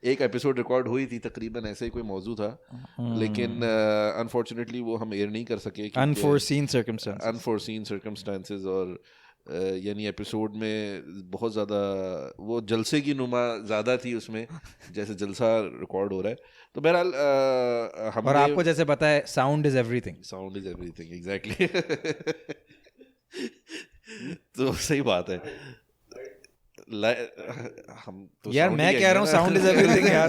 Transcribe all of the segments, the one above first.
ایک episode record ہوئی تھی تقریباً ایسے ہی کوئی موضوع تھا, لیکن انفارچونیٹلی وہ ہم ایئر نہیں کر سکے, انفورسین سرکمسٹانسز, اور یعنی ایپیسوڈ میں بہت زیادہ وہ جلسے کی نما زیادہ تھی اس میں, جیسے جلسہ ریکارڈ ہو رہا ہے. تو بہرحال ہم, اور آپ کو جیسے پتا ہے sound is every thing, exactly. تو صحیح بات ہے. ہم تو یار میں کہہ رہا ہوں ساؤنڈ از ایوری تھنگ یار,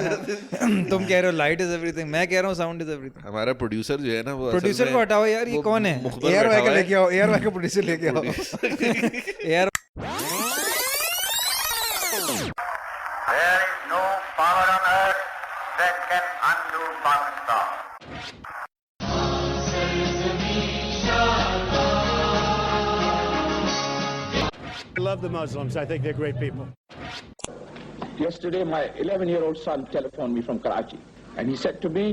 تم کہہ رہے ہو لائٹ از ایوری تھنگ, میں کہہ رہا ہوں ساؤنڈ از ایوری تھنگ. ہمارا پروڈیوسر جو ہے نا, وہ پروڈیوسر کو ہٹاؤ یار, یہ کون ہے؟ ایئر وائی کا لے کے آؤ, ایئر وائی کا پروڈیوسر لے کے آؤ. ایئر There is no power on earth that can undo Pakistan. I love the Muslims. I think they're great people. Yesterday, my 11-year-old son telephoned me from Karachi, and he said to me,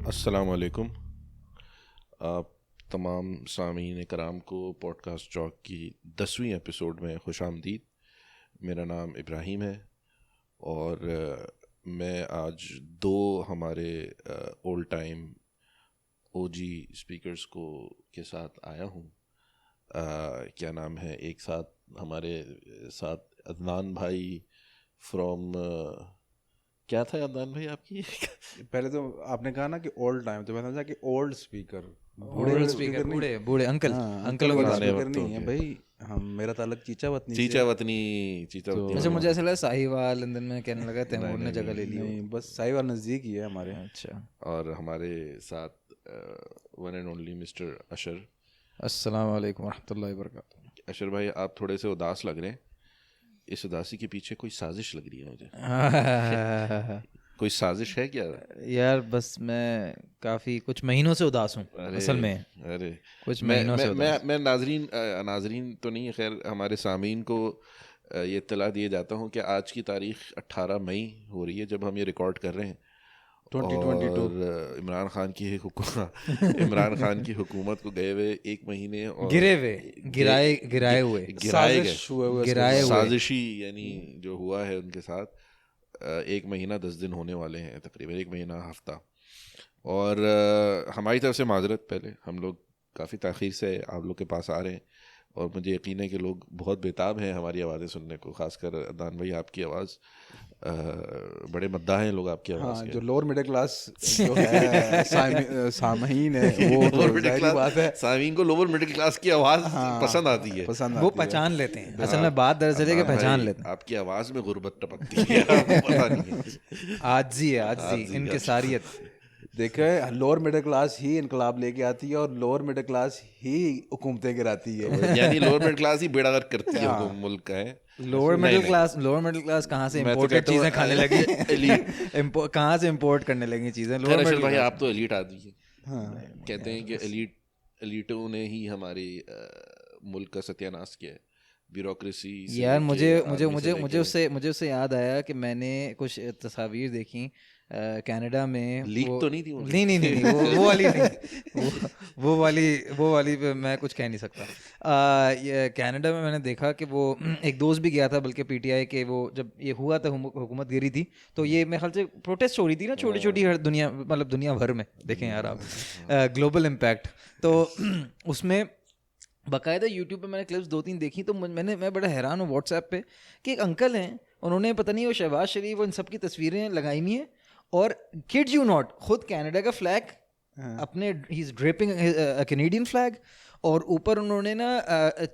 السلام علیکم. آپ تمام سامعین کرام کو pod cost Chowk کی 10ویں episode میں خوش آمدید. میرا نام ابراہیم ہے اور میں آج دو ہمارے اولڈ ٹائم او جی اسپیکرز کے ساتھ آیا ہوں. کیا نام ہے, ایک ساتھ ہمارے ساتھ عدنان بھائی فرام, کیا تھا عدنان بھائی آپ کی؟ پہلے تو آپ نے کہا نا کہ اولڈ ٹائم, تو میں سمجھا کہ اولڈ اسپیکر, بوڑھے انکل اسپیکر نہیں ہے بھائی. ہم میرا تعلق چیچا وطنی. اچھا, مجھے ایسا لگا ساہیوال اندر میں کہنے لگا تیمور نے جگہ لے لی. نہیں, بس ساہیوال نزدیک ہی ہے ہمارے. اچھا. اور ہمارے ساتھ ون اینڈ اونلی مسٹر اشر. السلام علیکم ورحمۃ اللہ وبرکاتہ. اشر بھائی آپ تھوڑے سے اداس لگ رہے ہیں, اس اداسی کے پیچھے کوئی سازش لگ رہی ہے مجھے. کوئی سازش ہے کیا یار؟ بس میں کافی کچھ مہینوں سے اداس ہوں اصل میں. ارے کچھ مہینوں سے میں ناظرین تو نہیں, خیر ہمارے سامعین کو یہ اطلاع دیے جاتا ہوں کہ آج کی تاریخ 18 مئی ہو رہی ہے جب ہم یہ ریکارڈ کر رہے ہیں. 2022. اور عمران خان کی حکومت کو گئے ہوئے 1 مہینے اور گرائے ہوئے سازشی یعنی جو ہوا ہے ان کے ساتھ 1 مہینہ 10 دن ہونے والے ہیں, تقریباً 1 مہینہ ہفتہ. اور ہماری طرف سے معذرت, پہلے ہم لوگ کافی تاخیر سے آپ لوگ کے پاس آ رہے ہیں, اور مجھے یقین ہے کہ لوگ بہت بےتاب ہیں ہماری آوازیں سننے کو, خاص کر عدنان بھائی آپ کی آواز, بڑے مداح ہیں لوگ آپ کی آواز کے. جو لوور مڈل کلاس جو ہے سامعین ہے, سامعین کو لوور مڈل کلاس کی آواز پسند آتی ہے, وہ پہچان لیتے ہیں. اصل میں بات دراصل ہے کہ پہچان لیتے ہیں. آپ کی آواز میں غربت ٹپکتی ہے, پتہ نہیں, عاجزی انکساریت. دیکھیں, لوور مڈل کلاس ہی انقلاب لے کے آتی ہے اور لوور مڈل کلاس ہی حکومتیں گراتی ہے. یعنی لوور مڈل کلاس ہی بیڑا غرق کرتی ہے ملک کا ہے. لوور مڈل کلاس کہاں سے امپورٹڈ چیزیں کھانے لگی, کہاں سے امپورٹ کرنے لگی چیزیں. لوور مڈل بھائی آپ تو ایلیٹ آدمی ہیں, کہتے ہیں کہ ایلیٹوں نے ہی ہماری ملک کا ستیہ ناش کیا ہے, بیوروکریسی. یار مجھے اس سے یاد آیا کہ میں نے کچھ تصاویر دیکھیں کینیڈا میں. لیک تو نہیں تھی؟ نہیں, وہ والی نہیں, وہ والی پہ میں کچھ کہہ نہیں سکتا. کینیڈا میں نے دیکھا کہ وہ ایک دوست بھی گیا تھا, بلکہ پی ٹی آئی کے, وہ جب یہ ہوا تھا حکومت گری تھی, تو یہ میرے خیال سے پروٹیسٹ ہو رہی تھی نا, چھوٹی ہر دنیا, مطلب دنیا بھر میں. دیکھیں یار آپ, گلوبل امپیکٹ. تو اس میں باقاعدہ یوٹیوب پہ میں نے کلپس 2-3 دیکھی, تو میں بڑا حیران ہوں واٹس ایپ پہ کہ ایک انکل ہیں, انہوں نے پتہ نہیں وہ شہباز شریف اور ان سب کی تصویریں لگائی ہوئی ہیں, اور کڈ یو ناٹ خود کینیڈا کا فلیگ اپنے, ہی از ڈریپنگ کینیڈین فلیگ, اور اوپر انہوں نے نا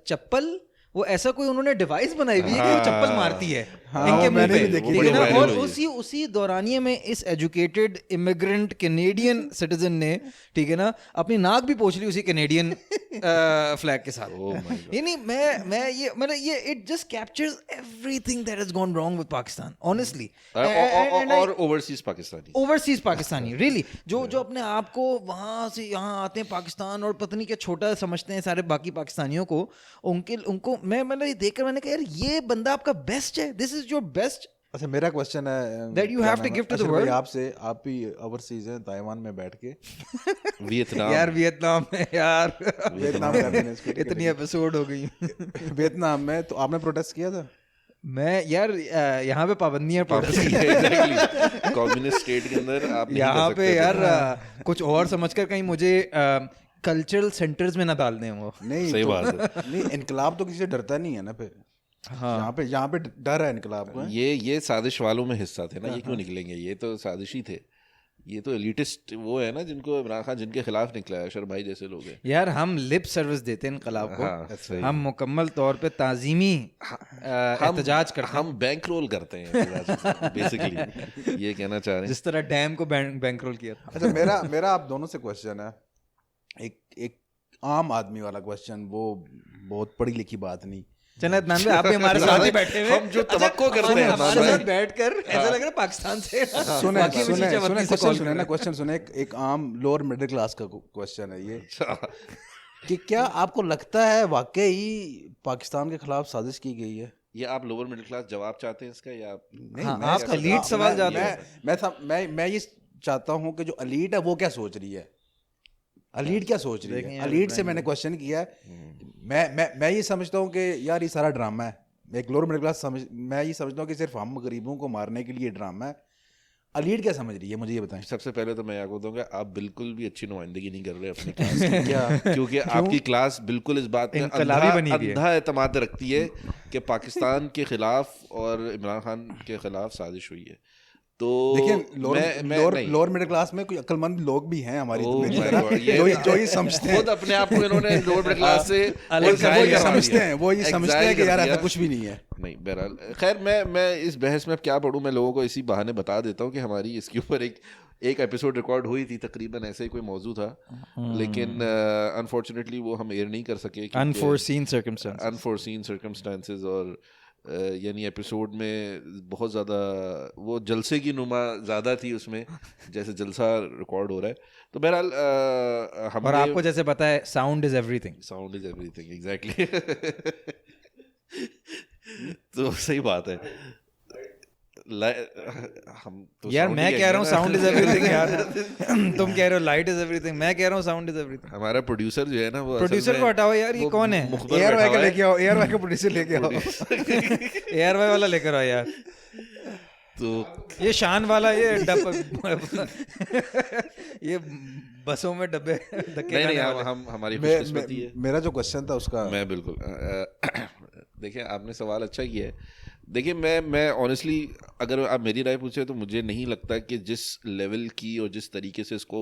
چپل, وہ ایسا کوئی انہوں نے ڈیوائس بنائی ہوئی ہے کہ وہ چپل مارتی ہے ان کے منہ پہ. اور اسی دورانیے میں اس ایجوکیٹڈ امیگرنٹ کینیڈین سٹیزن نے, ٹھیک ہے نا, اپنی ناک بھی پوچھ لی اسی کینیڈین فلیگ کے ساتھ. یعنی یہ it just captures everything that has gone wrong with Pakistan, honestly. اور اوورسیز پاکستانی ریئلی جو اپنے آپ کو وہاں سے یہاں آتے ہیں پاکستان, اور پتہ نہیں کیا چھوٹا سمجھتے ہیں سارے باقی پاکستانیوں کو. ان کو میں نے دیکھ کر میں نے کہا یار یہ بندہ آپ کا بیسٹ ہے, دس از یور بیسٹ اچھا میرا کوشچن ہے That you have to give to the world. آپ سے, آپ بھی اوورسیز ہیں, تائیوان میں بیٹھ کے ویتنام یار ویتنام میں یار ویتنام اتنی ایپیسوڈ ہو گئی. ویتنام میں تو آپ نے پروٹیسٹ کیا تھا؟ میں یار یہاں پہ پابندیاں کمیونسٹ اسٹیٹ کے اندر آپ یہاں پہ یار کچھ اور سمجھ کر کہیں مجھے کلچرل سینٹرز میں نہ ڈال دیں وہ. نہیں صحیح بات ہے. نہیں, انقلاب تو کسی سے ڈرتا نہیں ہے نا پھر. یہاں پہ ڈر ہے انقلاب کو. یہ سازش والوں میں حصہ تھے نا, یہ کیوں نکلیں گے؟ یہ تو سازشی تھے, یہ تو ایلیٹسٹ وہ ہے نا جن کو عمران خان جن کے خلاف نکلا ہے, اشر بھائی جیسے لوگ ہیں. یار ہم لپ سروس دیتے ہیں انقلاب کو, ہم مکمل طور پہ تعظیمی احتجاج کرتے ہیں, ہم بینک رول کرتے ہیں بیسیکلی, یہ کہنا چاہ رہے ہیں. جس طرح ڈیم کو بینک رول کیا تھا. اچھا میرا آپ دونوں سے کوشچن ہے, ایک عام آدمی والا کوشچن, وہ بہت پڑھی لکھی بات نہیں. چلیں عدنان بھائی آپ بھی ہمارے ساتھ ہی بیٹھے ہوئے, ہم جو توقع کرتے ہیں ہمارے ساتھ بیٹھ کر ایسا لگ رہا ہے پاکستان سے. کوشچن سنیں, ایک عام لوور مڈل کلاس کا کوشچن ہے یہ کہ کیا آپ کو لگتا ہے واقعی پاکستان کے خلاف سازش کی گئی ہے؟ یہ آپ لوور مڈل کلاس جواب چاہتے ہیں اس کا, یا آپ ایلیٹ سوال جاتے ہیں؟ میں یہ چاہتا ہوں کہ جو ایلیٹ ہے وہ کیا سوچ رہی ہے, ایلیٹ کیا سوچ رہی ہے. ایلیٹ سے میں نے کوشچن کیا ہے, میں یہ سمجھتا ہوں کہ یار یہ سارا ڈرامہ ہے. ایک لوور مڈل کلاس میں یہ سمجھتا ہوں کہ صرف ہم غریبوں کو مارنے کے لیے ڈرامہ ہے. ایلیٹ کیا سمجھ رہی ہے, مجھے یہ بتائیں. سب سے پہلے تو میں آپ کو دوں گا, آپ بالکل بھی اچھی نمائندگی نہیں کر رہے اپنی کلاس کی, کیونکہ آپ کی کلاس بالکل اس بات میں اندھا اعتماد رکھتی ہے کہ پاکستان کے خلاف اور عمران خان کے خلاف سازش ہوئی ہے. تو لوور مڈل کلاس میں کوئی عقل مند لوگ بھی ہیں ہماری جو یہ سمجھتے ہیں, خود اپنے آپ کو انہوں نے لوور مڈل کلاس سے وہ یہ سمجھتے ہیں کہ یار ایسا کچھ بھی نہیں ہے. نہیں بہرحال خیر, میں اس بحث میں اب کیا پڑھوں, میں لوگوں کو اسی بہانے بتا دیتا ہوں کہ ہماری اس کے اوپر ایک ایپیسوڈ ریکارڈ ہوئی تھی, تقریباً ایسے ہی کوئی موضوع تھا, لیکن انفارچونیٹلی وہ ہم ایئر نہیں کر سکے, انفورسین سرکمسٹانسز, اور یعنی ایپیسوڈ میں بہت زیادہ وہ جلسے کی نما زیادہ تھی اس میں, جیسے جلسہ ریکارڈ ہو رہا ہے. تو بہرحال اور آپ کو جیسے پتہ ہے sound is every thing, exactly. تو صحیح بات ہے. یار میں کہہ رہا ہوں ساؤنڈ از ایوری تھنگ, یار تم کہہ رہے ہو لائٹ از ایوری تھنگ, میں کہہ رہا ہوں ساؤنڈ از ایوری تھنگ. ہمارا پروڈیوسر جو ہے نا, وہ پروڈیوسر کو ہٹاؤ یار, یہ کون ہے؟ ایئر وائی کا لے کے آؤ, ایئر وائی کا پروڈیوسر لے کے آؤ, ایئر وائی والا لے کر آؤ یار. تو یہ شان والا, یہ بسوں میں ڈبے ہماری خوش قسمتی ہے. میرا جو کوشچن تھا اس کا, میں بالکل دیکھیں آپ نے سوال اچھا کیا ہے. دیکھیں میں آنیسٹلی اگر آپ میری رائے پوچھیں تو مجھے نہیں لگتا کہ جس لیول کی اور جس طریقے سے اس کو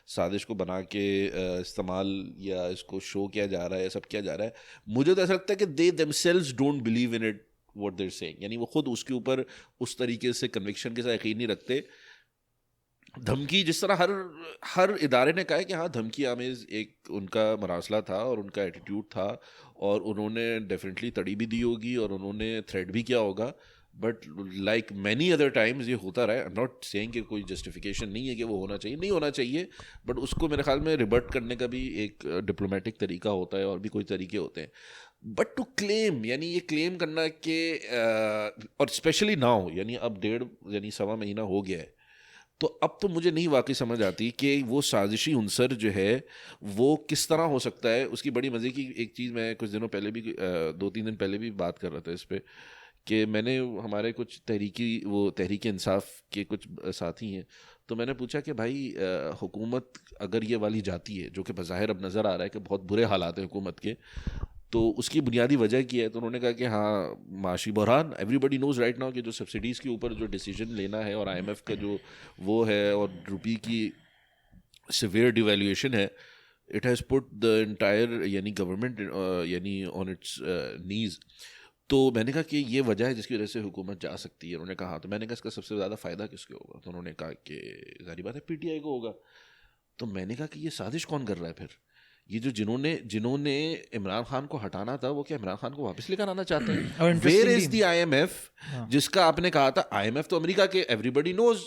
سازش کو بنا کے استعمال یا اس کو شو کیا جا رہا ہے, سب کیا جا رہا ہے, مجھے تو ایسا لگتا ہے کہ دے themselves don't believe in it what they're saying. یعنی وہ خود اس کے اوپر اس طریقے سے کنوکشن کے ساتھ یقین نہیں رکھتے. دھمکی جس طرح ہر ادارے نے کہا ہے کہ ہاں دھمکی آمیز ایک ان کا مراسلہ تھا اور ان کا ایٹیٹیوڈ تھا, اور انہوں نے ڈیفینیٹلی تڑی بھی دی ہوگی اور انہوں نے تھریٹ بھی کیا ہوگا, but like many other Times یہ ہوتا رہا ہے. I'm not saying کہ کوئی جسٹیفیکیشن نہیں ہے کہ وہ ہونا چاہیے, نہیں ہونا چاہیے, بٹ اس کو میرے خیال میں ریبرٹ کرنے کا بھی ایک ڈپلومیٹک طریقہ ہوتا ہے, اور بھی کوئی طریقے ہوتے ہیں. بٹ ٹو کلیم, یعنی یہ کلیم کرنا کہ اور اسپیشلی ناؤ, یعنی اب 1.5 سوا مہینہ ہو گیا ہے, تو اب تو مجھے نہیں واقعی سمجھ آتی کہ وہ سازشی عنصر جو ہے وہ کس طرح ہو سکتا ہے. اس کی بڑی مزے کی ایک چیز, میں کچھ دنوں پہلے بھی 2-3 دن پہلے بھی بات کر رہا تھا اس پہ, کہ میں نے ہمارے کچھ تحریک انصاف کے کچھ ساتھی ہیں, تو میں نے پوچھا کہ بھائی حکومت اگر یہ والی جاتی ہے, جو کہ بظاہر اب نظر آ رہا ہے کہ بہت برے حالات ہیں حکومت کے, تو اس کی بنیادی وجہ کیا ہے؟ تو انہوں نے کہا کہ ہاں معاشی بحران, ایوری بڈی نوز رائٹ ناؤ کہ جو سبسڈیز کے اوپر جو ڈیسیجن لینا ہے, اور IMF کا جو وہ ہے, اور روپی کی سیویئر ڈیویلیویشن ہے, it has put the entire یعنی گورنمنٹ یعنی آن اٹس نیز. تو میں نے کہا کہ یہ وجہ ہے جس کی وجہ سے حکومت جا سکتی ہے. انہوں نے کہا ہاں. تو میں نے کہا اس کا سب سے زیادہ فائدہ کس کو ہوگا؟ تو انہوں نے کہا کہ ظاہری بات ہے PTI کو ہوگا. تو میں نے کہا کہ یہ سازش کون کر رہا ہے پھر؟ یہ جو جنہوں نے عمران خان کو ہٹانا تھا, وہ کیا عمران خان کو واپس لے کر آنا چاہتے ہیں؟ ویئر از دی IMF جس کا آپ نے کہا تھا؟ IMF تو امریکہ کے, ایوری بڈی نوز.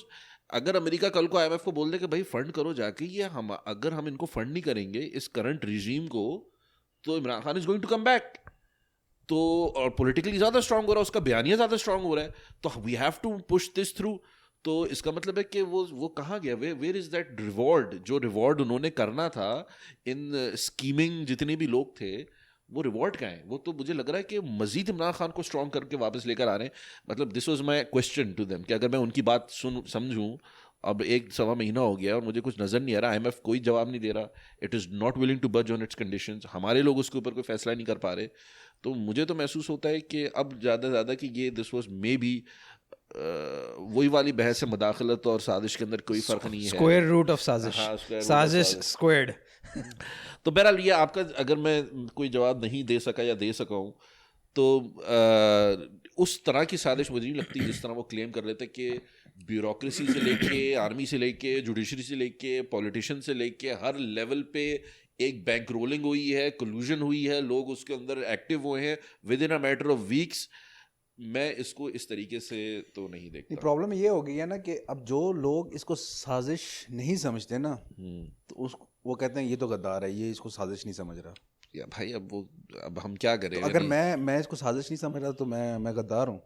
اگر امریکہ کل کو IMF کو بول دے کہ بھائی فنڈ کرو جا کے, یہ اگر ہم ان کو فنڈ نہیں کریں گے اس کرنٹ ریجیم کو, تو Imran Khan is going to come back. تو اور پولیٹیکلی زیادہ اسٹرانگ ہو رہا ہے, اس کا بیانیہ زیادہ اسٹرانگ ہو رہا ہے, تو we have to push this through. تو اس کا مطلب ہے کہ وہ کہاں گیا, ویئر از دیٹ ریوارڈ, جو ریوارڈ انہوں نے کرنا تھا ان اسکیمنگ جتنے بھی لوگ تھے, وہ ریوارڈ کا ہے. وہ تو مجھے لگ رہا ہے کہ مزید عمران خان کو اسٹرانگ کر کے واپس لے کر آ رہے ہیں. مطلب this was my question to them کہ اگر میں ان کی بات سمجھوں, اب 1-1.25 مہینہ ہو گیا اور مجھے کچھ نظر نہیں آ رہا, IMF کوئی جواب نہیں دے رہا, it is not willing to budge on it's conditions, ہمارے لوگ اس کے اوپر کوئی فیصلہ نہیں کر پا رہے, تو مجھے تو محسوس ہوتا ہے کہ اب زیادہ زیادہ کہ یہ دس واز مے بی وہی والی بحث ہے, مداخلت اور سازش کے اندر کوئی فرق نہیں ہے, اسکوائر روٹ آف سازش, سازش اسکوائرڈ. تو بہرحال یہ آپ کا اگر میں کوئی جواب نہیں دے سکا یا دے سکا ہوں تو اس طرح کی سازش مجھے نہیں لگتی جس طرح وہ کلیم کر رہے تھے کہ بیوروکریسی سے لے کے, آرمی سے لے کے, جوڈیشری سے لے کے, پولیٹیشین سے لے کے, ہر لیول پہ ایک بینک رولنگ ہوئی ہے, کلوژن ہوئی ہے, لوگ اس کے اندر ایکٹیو ہوئے ہیں with in a matter of weeks. میں اس کو اس طریقے سے تو نہیں دیکھتا. پرابلم یہ ہو گئی ہے نا کہ اب جو لوگ اس کو سازش نہیں سمجھتے نا, تو اس وہ کہتے ہیں یہ تو غدار ہے, یہ اس کو سازش نہیں سمجھ رہا. یا بھائی اب ہم کیا کریں, اگر میں اس کو سازش نہیں سمجھ رہا تو میں غدار ہوں.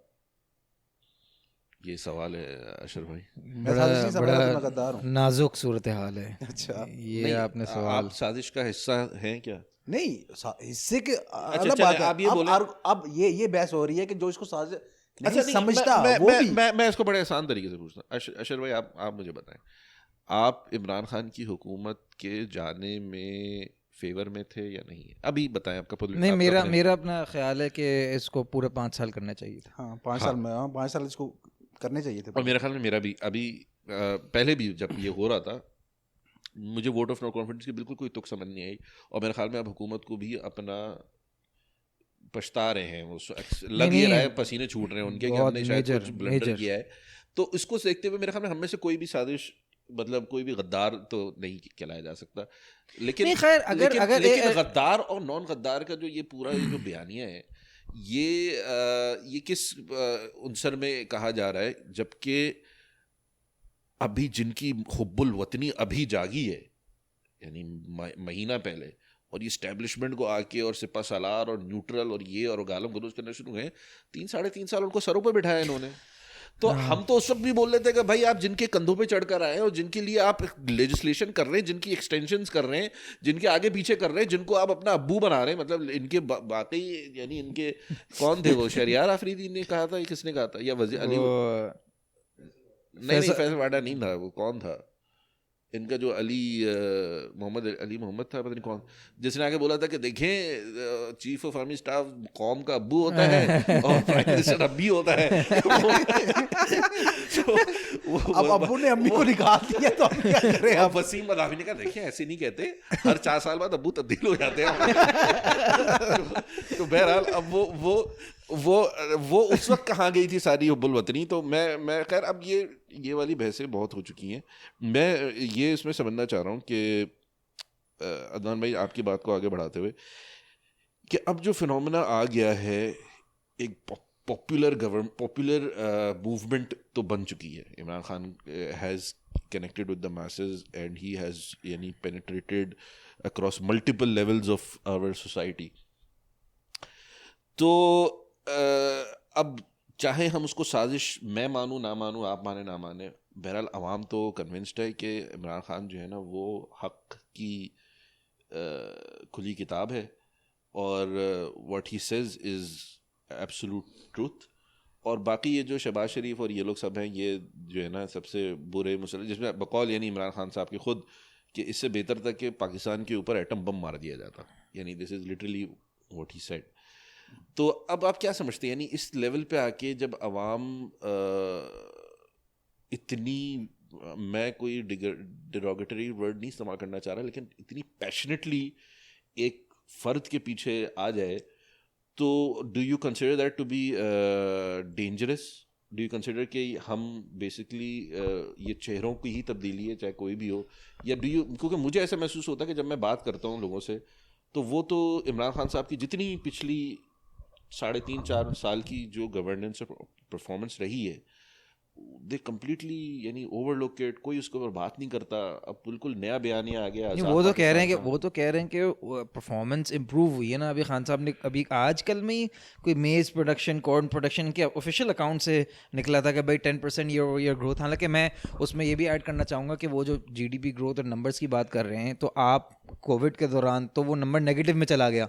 یہ سوال ہے اشر بھائی, میں سازش نہیں سمجھ رہا تو میں غدار ہوں. نازک صورتحال ہے. اچھا, یہ آپ نے سوال, آپ سازش کا حصہ ہیں کیا؟ نہیں, حصے کے الگ بات ہے. اب یہ بحث ہو رہی ہے کہ جو اس کو سازش نہیں سمجھتا وہ بھی. میں اس کو بڑے آسان طریقے سے پوچھتا ہوں. اشر بھائی آپ مجھے بتائیں, آپ عمران خان کی حکومت کے جانے میں فیور میں تھے یا نہیں؟ ابھی بتائیں آپ کا. نہیں, میرا اپنا خیال ہے کہ اس کو پورے 5 سال کرنا چاہیے تھا. ہاں 5 سال میں, 5 سال اس کو کرنے چاہیے تھے. اور میرا خیال میں میرا بھی ابھی پہلے بھی جب یہ ہو رہا تھا مجھے ووٹ آف نو کانفیڈنس کی بالکل کوئی تک سمجھ نہیں آئی, اور میرے خیال میں اب حکومت کو بھی اپنا پچھتا رہے ہیں, وہ لگ یہ رہا ہے, پسینے چھوٹ رہے ہیں ان کے کہ ہم نے شاید کچھ بلنڈر کیا ہے. تو اس کو دیکھتے ہوئے میرے خیال میں ہم میں سے کوئی بھی سازش, مطلب کوئی بھی غدار تو نہیں کہلایا جا سکتا. لیکن غدار اور نان غدار کا جو یہ پورا جو بیانیہ ہے, یہ کس عنصر میں کہا جا رہا ہے, جبکہ ابھی جن کی حب الوطنی ابھی جاگی ہے, یعنی مہینہ پہلے, اور یہ اسٹیبلشمنٹ کو آ کے اور سپہ سالار اور نیوٹرل اور یہ اور گالم گلوچ کرنا شروع ہوئے, 3-3.5 سال ان کو سروں پہ بٹھایا انہوں نے. تو ہم تو اس وقت بھی بول رہے تھے کہ بھائی آپ جن کے کندھوں پہ چڑھ کر آئے اور جن کے لیے آپ لیجسلیشن کر رہے ہیں, جن کی ایکسٹینشنز کر رہے ہیں, جن کے آگے پیچھے کر رہے ہیں, جن کو آپ اپنا ابو بنا رہے ہیں, مطلب ان کے باقی یعنی ان کے کون تھے, وہ شہریار آفریدی نے کہا تھا, کس نے کہا تھا, یا وزیر علی, نہیں فیصل واڈا نہیں تھا, وہ کون تھا ان کا جو علی محمد تھا, پتہ نہیں کون, جس نے آگے بولا تھا کہ دیکھیں چیف آف آرمی اسٹاف قوم کا ابو ہوتا ہے اور پرائم منسٹر ابی ہوتا ہے. اب ابو نے امی کو نکال دیا تو ہم کیا کریں. اب وسیم مدافع نے کہا دیکھیں ایسے نہیں کہتے, ہر 4 سال بعد ابو تبدیل ہو جاتے ہیں. تو بہرحال اب وہ اس وقت کہاں گئی تھی ساری حب الوطنی. تو میں خیر اب یہ والی بحثیں بہت ہو چکی ہیں. میں یہ اس میں سمجھنا چاہ رہا ہوں کہ عدنان بھائی آپ کی بات کو آگے بڑھاتے ہوئے کہ اب جو فنومنا آ گیا ہے, ایک پاپولر موومنٹ تو بن چکی ہے. Imran Khan has connected with the masses and he has یعنی penetrated across multiple levels of our society. تو اب چاہے ہم اس کو سازش میں مانوں نہ مانوں, آپ مانے نہ مانے, بہرحال عوام تو کنونسڈ ہے کہ عمران خان جو ہے نا وہ حق کی کھلی کتاب ہے, اور what he says is absolute truth. اور باقی یہ جو شہباز شریف اور یہ لوگ سب ہیں, یہ جو ہے نا سب سے برے مسئلے, جس میں بقول یعنی عمران خان صاحب کی خود کہ اس سے بہتر تھا کہ پاکستان کے اوپر ایٹم بم مار دیا جاتا, یعنی this is literally what he said. تو اب آپ کیا سمجھتے ہیں, یعنی اس لیول پہ آ کے جب عوام اتنی, میں کوئی ڈیروگیٹری ورڈ نہیں استعمال کرنا چاہ رہا, لیکن اتنی پیشنیٹلی ایک فرد کے پیچھے آ جائے, تو do you consider that to be dangerous? Do you consider کہ ہم بیسکلی یہ چہروں کی ہی تبدیلی ہے چاہے کوئی بھی ہو, یا ڈو یو, کیونکہ مجھے ایسا محسوس ہوتا ہے کہ جب میں بات کرتا ہوں لوگوں سے تو وہ تو عمران خان صاحب کی جتنی پچھلی 3.5-4 سال کی جو گورننس اور پرفارمنس رہی ہے دے کمپلیٹلی یعنی اوور لوکیٹ, کوئی اس کے اوپر بات نہیں کرتا. اب بالکل نیا بیانیہ آ گیا. وہ تو کہہ رہے ہیں کہ پرفارمنس امپروو ہوئی ہے نا. ابھی خان صاحب نے ابھی آج کل میں کوئی میز پروڈکشن, کارن پروڈکشن کے آفیشیل اکاؤنٹ سے نکلا تھا کہ بھائی 10% ایئر گروتھ. حالانکہ میں اس میں یہ بھی ایڈ کرنا چاہوں گا کہ وہ جو جی ڈی پی گروتھ اور نمبرس کی بات کر رہے ہیں, تو آپ کووڈ کے دوران تو وہ نمبر نیگیٹو میں چلا گیا.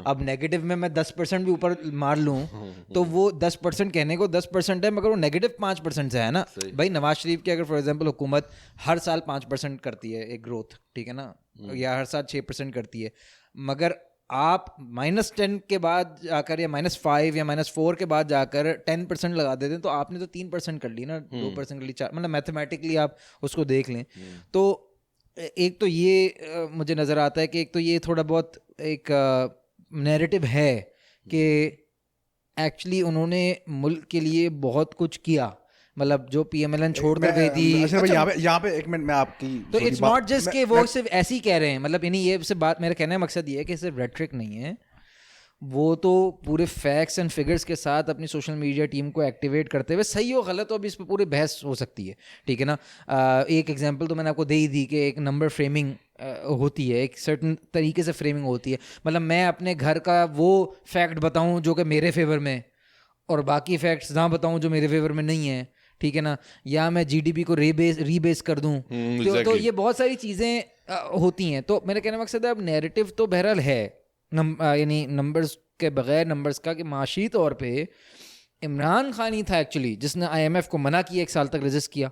اب نیگیٹو میں 10% بھی اوپر مار لوں تو وہ 10% کہنے کو 10% ہے, مگر وہ نیگیٹو 5% سے ہے نا. بھائی نواز شریف کی اگر فار ایگزامپل حکومت ہر سال 5% کرتی ہے ایک گروتھ, ٹھیک ہے نا, یا ہر سال 6% کرتی ہے, مگر آپ -10 کے بعد جا کر یا -5 یا -4 کے بعد جا کر 10% لگا دیتے ہیں, تو آپ نے تو 3% کر لی نا, 2% کر لی, 4, مطلب میتھمیٹکلی آپ اس کو دیکھ لیں. تو ایک تو یہ مجھے نظر آتا ہے کہ ایک تو یہ تھوڑا بہت ایک نیریٹو ہے کہ ایکچولی انہوں نے ملک کے لیے بہت کچھ کیا, مطلب جو پی ایم ایل این چھوڑ کر گئی تھی. یہاں پہ ایک منٹ میں آپ کی, تو اٹس ناٹ جسٹ کہ وہ صرف ایسے ہی کہہ رہے ہیں, مطلب یعنی یہ صرف بات, میرا کہنے کا مقصد یہ ہے کہ صرف ریٹرک نہیں ہے, وہ تو پورے فیکٹس اینڈ فگرس کے ساتھ اپنی سوشل میڈیا ٹیم کو ایکٹیویٹ کرتے ہوئے, صحیح ہو غلط ہو ابھی اس پہ پوری بحث ہو سکتی ہے, ٹھیک ہے نا. ایک ایگزامپل تو میں نے آپ کو دے ہی دی کہ ایک نمبر فریمنگ ہوتی ہے, ایک سرٹن طریقے سے فریمنگ ہوتی ہے. مطلب میں اپنے گھر کا وہ فیکٹ بتاؤں جو کہ میرے فیور میں, اور باقی فیکٹس نہ بتاؤں جو میرے فیور میں نہیں ہیں, ٹھیک ہے نا, یا میں جی ڈی پی کو ری بیس کر دوں. تو یہ بہت ساری چیزیں ہوتی ہیں. تو میرا کہنے کا مقصد ہے اب نیریٹو تو بہرحال ہے, یعنی نمبرز کے بغیر نمبرز کا, کہ معاشی طور پہ عمران خان ہی تھا ایکچولی جس نے IMF کو منع کیا, 1 سال تک ریزسٹ کیا,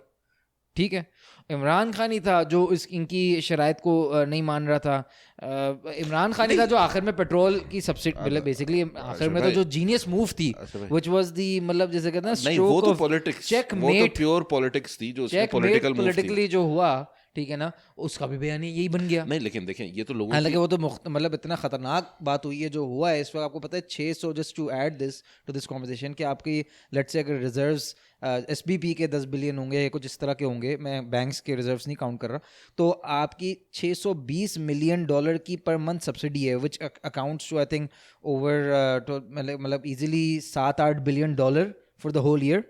ٹھیک ہے. عمران خان ہی تھا جو ان کی شرائط کو نہیں مان رہا تھا. عمران خان ہی تھا جو آخر میں پیٹرول کی سبسڈی, بیسکلی آخر میں تو جو جینیس موو تھی which was the, مطلب جیسے کہتے ہیں stroke of checkmate, pure politics تھی جو پولیٹیکلی جو ہوا, ٹھیک ہے نا, اس کا بھی بیان یہی بن گیا. نہیں لیکن دیکھیں یہ تو لوگوں, حالانکہ وہ تو مطلب اتنا خطرناک بات ہوئی ہے جو ہوا ہے اس وقت. آپ کو پتہ ہے 600, just to add this to this conversation, کہ آپ کی لیٹس سے اگر ریزروز ایس بی پی کے 10 بلین ہوں گے یا کچھ اس طرح کے ہوں گے, میں بینکس کے ریزروز نہیں کاؤنٹ کر رہا, تو آپ کی $620 ملین کی پر منتھ سبسڈی ہے, which accounts to I think over, مطلب easily $7-8 billion for the whole year.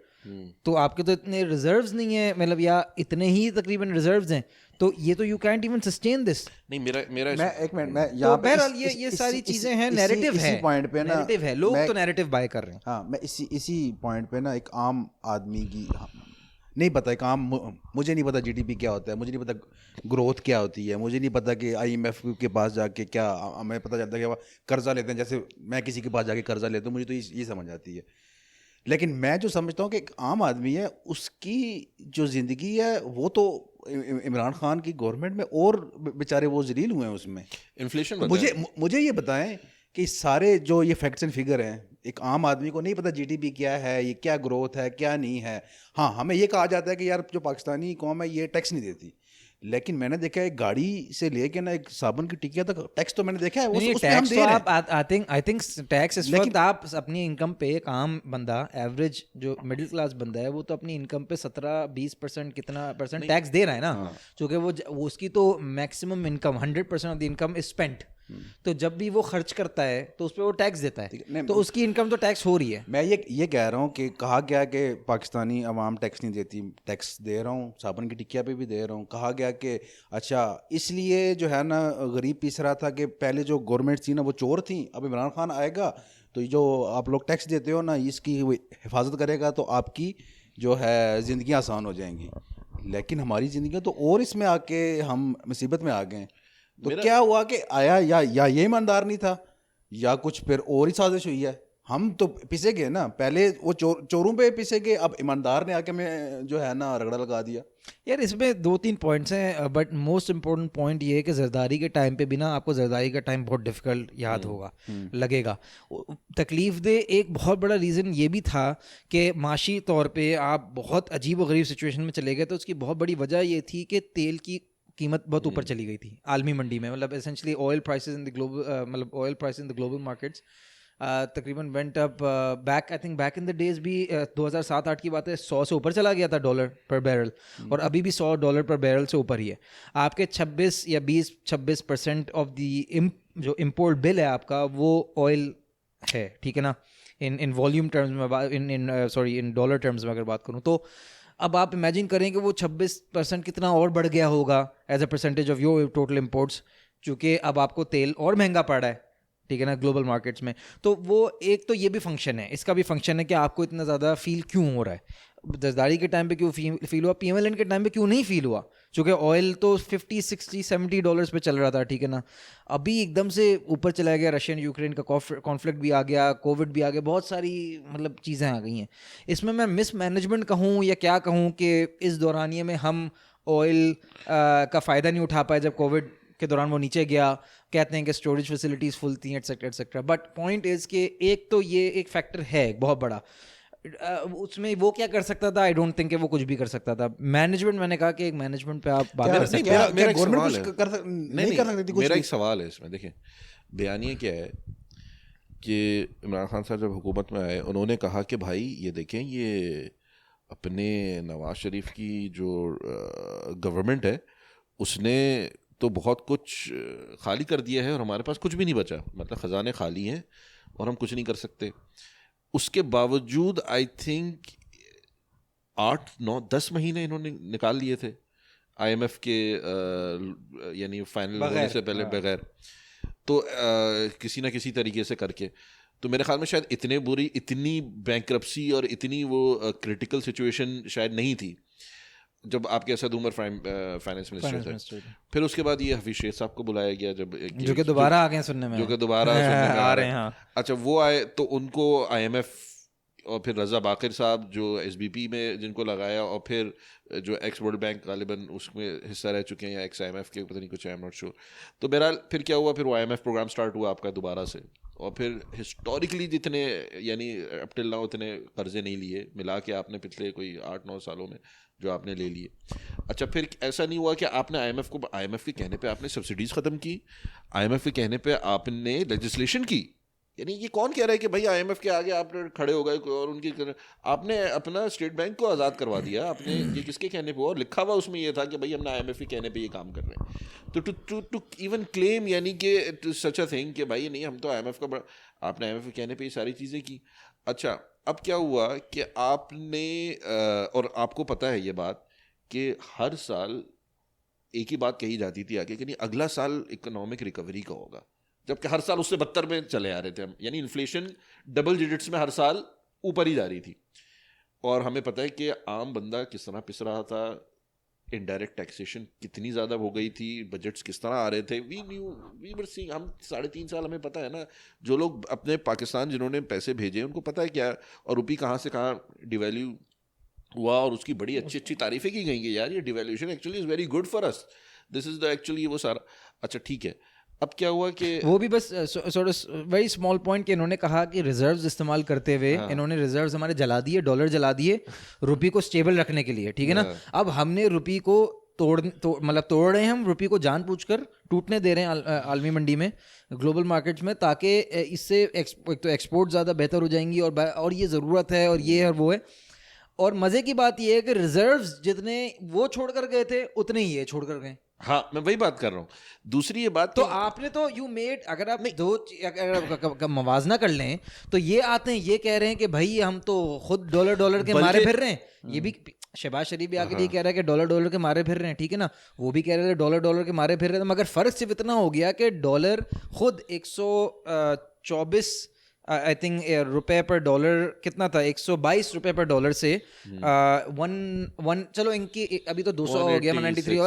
تو آپ کے تو اتنے ریزروز نہیں ہیں, مطلب یا اتنے ہی تقریباً ریزروز ہیں, تو یہ تو یو کینٹ ایون سسٹین دس. نہیں میرا میں ایک منٹ میں یہاں پہ بہرحال یہ ساری چیزیں ہیں, نیریٹو ہے, اسی پوائنٹ پہ نا, نیریٹو ہے, لوگ تو نیریٹو بائی کر رہے ہیں. ہاں میں اسی پوائنٹ پہ نا ایک عام آدمی کی نہیں پتہ, ایک عام, مجھے نہیں پتا جی ڈی پی کیا ہوتا ہے, مجھے نہیں پتا گروتھ کیا ہوتی ہے, مجھے نہیں پتا کہ IMF کے پاس جا کے کیا, ہمیں پتہ چلتا ہے کہ وہ قرضہ لیتے ہیں, جیسے میں کسی کے پاس جا کے قرضہ لیتا ہوں, مجھے تو یہ سمجھ آتی ہے. لیکن میں جو سمجھتا ہوں کہ ایک عام آدمی ہے, اس کی جو زندگی ہے وہ تو عمران خان کی گورنمنٹ میں اور بیچارے وہ ذلیل ہوئے ہیں اس میں. انفلیشن, مجھے یہ بتائیں کہ سارے جو یہ فیکٹس اینڈ فگر ہیں, ایک عام آدمی کو نہیں پتا جی ڈی پی کیا ہے, یہ کیا گروتھ ہے کیا نہیں ہے. ہاں ہمیں یہ کہا جاتا ہے کہ یار جو پاکستانی قوم ہے یہ ٹیکس نہیں دیتی, لیکن میں نے دیکھا ہے گاڑی سے لے کے نا ایک صابن کی ٹکیا تک ٹیکس تو میں نے دیکھا ہے, اس پہ ہم دے رہے ہیں. آئی تھنک ٹیکس اس وقت آپ اپنی انکم پہ, ایک عام بندہ ایوریج جو مڈل کلاس بندہ ہے وہ تو اپنی انکم پہ 17-20% کتنا % ٹیکس دے رہا ہے نا, چونکہ وہ اس کی تو maximum income 100% of the income is spent. تو جب بھی وہ خرچ کرتا ہے تو اس پہ وہ ٹیکس دیتا ہے, تو اس کی انکم تو ٹیکس ہو رہی ہے. میں یہ کہہ رہا ہوں کہ کہا گیا کہ پاکستانی عوام ٹیکس نہیں دیتی, ٹیکس دے رہا ہوں, صابن کی ٹکیا پہ بھی دے رہا ہوں. کہا گیا کہ اچھا اس لیے جو ہے نا غریب پیس رہا تھا کہ پہلے جو گورنمنٹ تھی نا وہ چور تھیں, اب عمران خان آئے گا تو جو آپ لوگ ٹیکس دیتے ہو نا اس کی حفاظت کرے گا تو آپ کی جو ہے زندگیاں آسان ہو جائیں گی. لیکن ہماری زندگیاں تو اور اس میں آ کے ہم مصیبت میں آ گئے. تو کیا ہوا کہ آیا یا یہ ایماندار نہیں تھا یا کچھ پھر اور ہی سازش ہوئی ہے. ہم تو پیسے گئے نا, پہلے وہ چوروں پہ پیسے گئے, اب ایماندار نے آ کے میں جو ہے نا رگڑا لگا دیا. یار اس میں 2-3 پوائنٹس ہیں, بٹ موسٹ امپورٹنٹ پوائنٹ یہ ہے کہ زرداری کے ٹائم پہ بھی نا آپ کو زرداری کا ٹائم بہت ڈفیکلٹ یاد ہوگا, لگے گا تکلیف دہ. ایک بہت بڑا ریزن یہ بھی تھا کہ معاشی طور پہ آپ بہت عجیب و غریب سچویشن میں چلے گئے, تو اس کی بہت بڑی وجہ یہ تھی کہ تیل کی قیمت بہت اوپر چلی گئی تھی عالمی منڈی میں. مطلب essentially oil prices in the global, مطلب oil prices in the global markets تقریباً went up back, I think back in the days بھی 2007-8 کی بات ہے, 100 سے اوپر چلا گیا تھا ڈالر پر بیرل, اور ابھی بھی $100 پر بیرل سے اوپر ہی ہے. آپ کے 26 یا 20-26% آف دی جو امپورٹ بل ہے آپ کا وہ آئل ہے, ٹھیک ہے نا, ان والیوم ٹرمز میں, ان ڈالر ٹرمز میں اگر بات کروں تو اب آپ امیجن کریں کہ وہ 26% کتنا اور بڑھ گیا ہوگا as a percentage of your total imports, چونکہ اب آپ کو تیل اور مہنگا پڑ رہا ہے, ٹھیک ہے نا, گلوبل مارکیٹس میں. تو وہ ایک تو یہ بھی فنکشن ہے, اس کا بھی فنکشن ہے کہ آپ کو اتنا زیادہ فیل کیوں ہو رہا ہے. زرداری کے ٹائم پہ کیوں فیل ہوا, پی ایم ایل این کے ٹائم پہ کیوں نہیں فیل ہوا, چونکہ آئل تو $50-60-70 پہ چل رہا تھا, ٹھیک ہے نا. ابھی ایک دم سے اوپر چلا گیا, رشین یوکرین کا کانفلکٹ بھی آ گیا, کووڈ بھی آ گیا, بہت ساری مطلب چیزیں آ گئی ہیں. اس میں مس مینجمنٹ کہوں یا کیا کہوں کہ اس دورانیے میں ہم آئل کا فائدہ نہیں اٹھا پائے جب کووڈ کے دوران وہ نیچے گیا. کہتے ہیں کہ اسٹوریج فیسلٹیز فل تھیں et cetera et cetera, but point is کہ ایک تو یہ ایک فیکٹر ہے بہت بڑا. اس میں وہ کیا کر سکتا تھا, آئی ڈونٹ تھنک کہ وہ کچھ بھی کر سکتا تھا. مینجمنٹ, میں نے کہا کہ ایک مینجمنٹ پہ آپ بات کر سکتے ہیں. میرا ایک سوال ہے اس میں. دیکھیں بیانیہ کیا ہے کہ عمران خان صاحب جب حکومت میں آئے انہوں نے کہا کہ بھائی یہ دیکھیں یہ اپنے نواز شریف کی جو گورنمنٹ ہے اس نے تو بہت کچھ خالی کر دیا ہے اور ہمارے پاس کچھ بھی نہیں بچا, مطلب خزانے خالی ہیں اور ہم کچھ نہیں کر سکتے. اس کے باوجود آئی تھنک 8-9-10 مہینے انہوں نے نکال لیے تھے آئی ایم ایف کے یعنی فائنل ہونے سے پہلے بغیر, تو کسی نہ کسی طریقے سے کر کے. تو میرے خیال میں شاید اتنی بینکرپسی اور اتنی وہ کرٹیکل سچویشن شاید نہیں تھی جب آپ کے اسد عمر فائنانس منسٹر تھے. پھر اس کے بعد یہ حفیظ شیخ صاحب کو بلایا گیا جب جو کہ دوبارہ آ گئے سننے میں, جو کہ دوبارہ سننے میں آ رہے ہیں. اچھا وہ آئے تو ان کو آئی ایم ایف اور پھر رضا باقر صاحب جو ایس بی پی میں جن کو لگایا, اور پھر جو ایکس ورلڈ بینک غالباً اس میں حصہ رہ چکے ہیں یا ایکس آئی ایم ایف کے پتہ نہیں کچھ, آئی ایم ناٹ شیور. تو بہرحال پھر کیا ہوا, پھر وہ I M F program start ہوا آپ کا دوبارہ سے, اور پھر ہسٹوریکلی جتنے یعنی اپ ٹل ناؤ اتنے قرضے نہیں لیے ملا کے آپ نے پچھلے کوئی 8-9 سالوں میں جو آپ نے لے لیے. اچھا پھر ایسا نہیں ہوا کہ آپ نے آئی ایم ایف کے کہنے پہ آپ نے سبسڈیز ختم کی, آئی ایم ایف کے کہنے پہ آپ نے لیجسلیشن کی. یعنی یہ کون کہہ رہا ہے کہ بھائی آئی ایم ایف کے آگے آپ کھڑے ہو گئے اور ان کی آپ نے اپنا اسٹیٹ بینک کو آزاد کروا دیا آپ نے, یہ کس کے کہنے پہ, اور لکھا ہوا اس میں یہ تھا کہ بھائی ہم نے آئی ایم ایف کے کہنے پہ یہ کام کر رہے ہیں. تو ٹو ایون کلیم یعنی کہ سچ اے تھنگ کہ بھائی نہیں ہم تو آئی ایم ایف کا, آپ نے آئی ایم ایف کے کہنے پہ یہ ساری چیزیں کی. اچھا اب کیا ہوا کہ آپ نے, اور آپ کو پتہ ہے یہ بات کہ ہر سال ایک ہی بات کہی جاتی تھی آگے کہ نہیں اگلا سال اکنامک ریکوری کا ہوگا, جبکہ ہر سال اس سے بدتر میں چلے آ رہے تھے ہم, یعنی انفلیشن ڈبل ڈیجٹس میں ہر سال اوپر ہی جا رہی تھی. اور ہمیں پتہ ہے کہ عام بندہ کس طرح پس رہا تھا, انڈائریکٹ ٹیکسیشن کتنی زیادہ ہو گئی تھی, بجٹس کس طرح آ رہے تھے. وی ور سینگ, ہم 3.5 سال ہمیں پتہ ہے نا, جو لوگ اپنے پاکستان جنہوں نے پیسے بھیجے ان کو پتہ ہے کیا, اور روپی کہاں سے کہاں ڈیویلیو ہوا, اور اس کی بڑی اچھی تعریفیں کی گئیں گے یار یہ devaluation actually is very good for us, this is the actually وہ سارا. اچھا ٹھیک ہے, اب کیا ہوا کہ وہ بھی بس ویری اسمال پوائنٹ کہ انہوں نے کہا کہ ریزروز استعمال کرتے ہوئے انہوں نے ریزروز ہمارے جلا دیے, ڈالر جلا دیے روپی کو اسٹیبل رکھنے کے لیے, ٹھیک ہے نا. اب ہم نے روپی کو توڑ رہے ہیں, ہم روپی کو جان پوچھ کر ٹوٹنے دے رہے ہیں عالمی منڈی میں, گلوبل مارکیٹس میں, تاکہ اس سے ایک تو ایکسپورٹ زیادہ بہتر ہو جائیں گی, اور یہ ضرورت ہے اور یہ ہے اور وہ ہے. اور مزے کی بات یہ ہے کہ ریزروز جتنے وہ چھوڑ کر گئے تھے اتنے ہی یہ چھوڑ کر گئے. ہاں میں وہی بات کر رہا ہوں. دوسری یہ بات تو آپ نے تو یو میڈ, اگر آپ دو موازنہ کر لیں تو یہ آتے ہیں یہ کہہ رہے ہیں کہ بھائی ہم تو خود ڈالر کے مارے پھر رہے ہیں. یہ بھی شہباز شریف بھی آ کے یہ کہہ رہا ہے کہ ڈالر کے مارے پھر رہے ہیں, ٹھیک ہے نا. وہ بھی کہہ رہے تھے ڈالر کے مارے پھر رہے تھے, مگر فرق صرف اتنا ہو گیا کہ ڈالر خود 124 آئی تھنک روپے پر ڈالر کتنا تھا, 122 روپے پر ڈالر سے چلو ان کی ابھی تو 200 ہو گیا, 193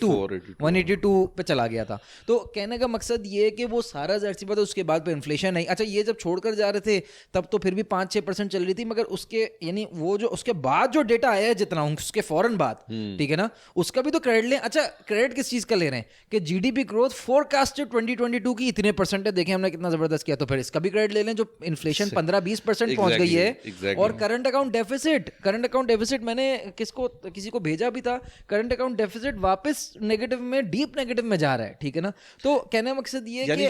ہو گیا, 182 پہ چلا گیا تھا. تو کہنے کا مقصد یہ ہے کہ وہ سارا ظاہر سی بات ہے اس کے بعد پہ انفلیشن نہیں. اچھا یہ جب چھوڑ کر جا رہے تھے تب تو پھر بھی 5-6% چل رہی تھی, مگر اس کے یعنی وہ جو اس کے بعد جو ڈیٹا آیا ہے جتنا اس کے فوراً بعد, ٹھیک ہے نا, اس کا بھی تو کریڈٹ لیں. اچھا کریڈٹ کس چیز کا لے رہے ہیں کہ G D P growth forecasted 2022 کی اتنے %, دیکھیں ہم نے کتنا زبردست کیا, تو پھر اس کا بھی کریڈٹ لے لیں جو انفلیشن 15-20% پہنچ گئی ہے. اور کرنٹ اکاؤنٹ ڈیفیسٹ میں نے کسی کو بھیجا بھی تھا, کرنٹ اکاؤنٹ ڈیفیسٹ واپس نیگیٹو میں, ڈیپ نیگیٹو میں جا رہا ہے, ٹھیک ہے نا. تو کہنے کا مقصد یہ ہے کہ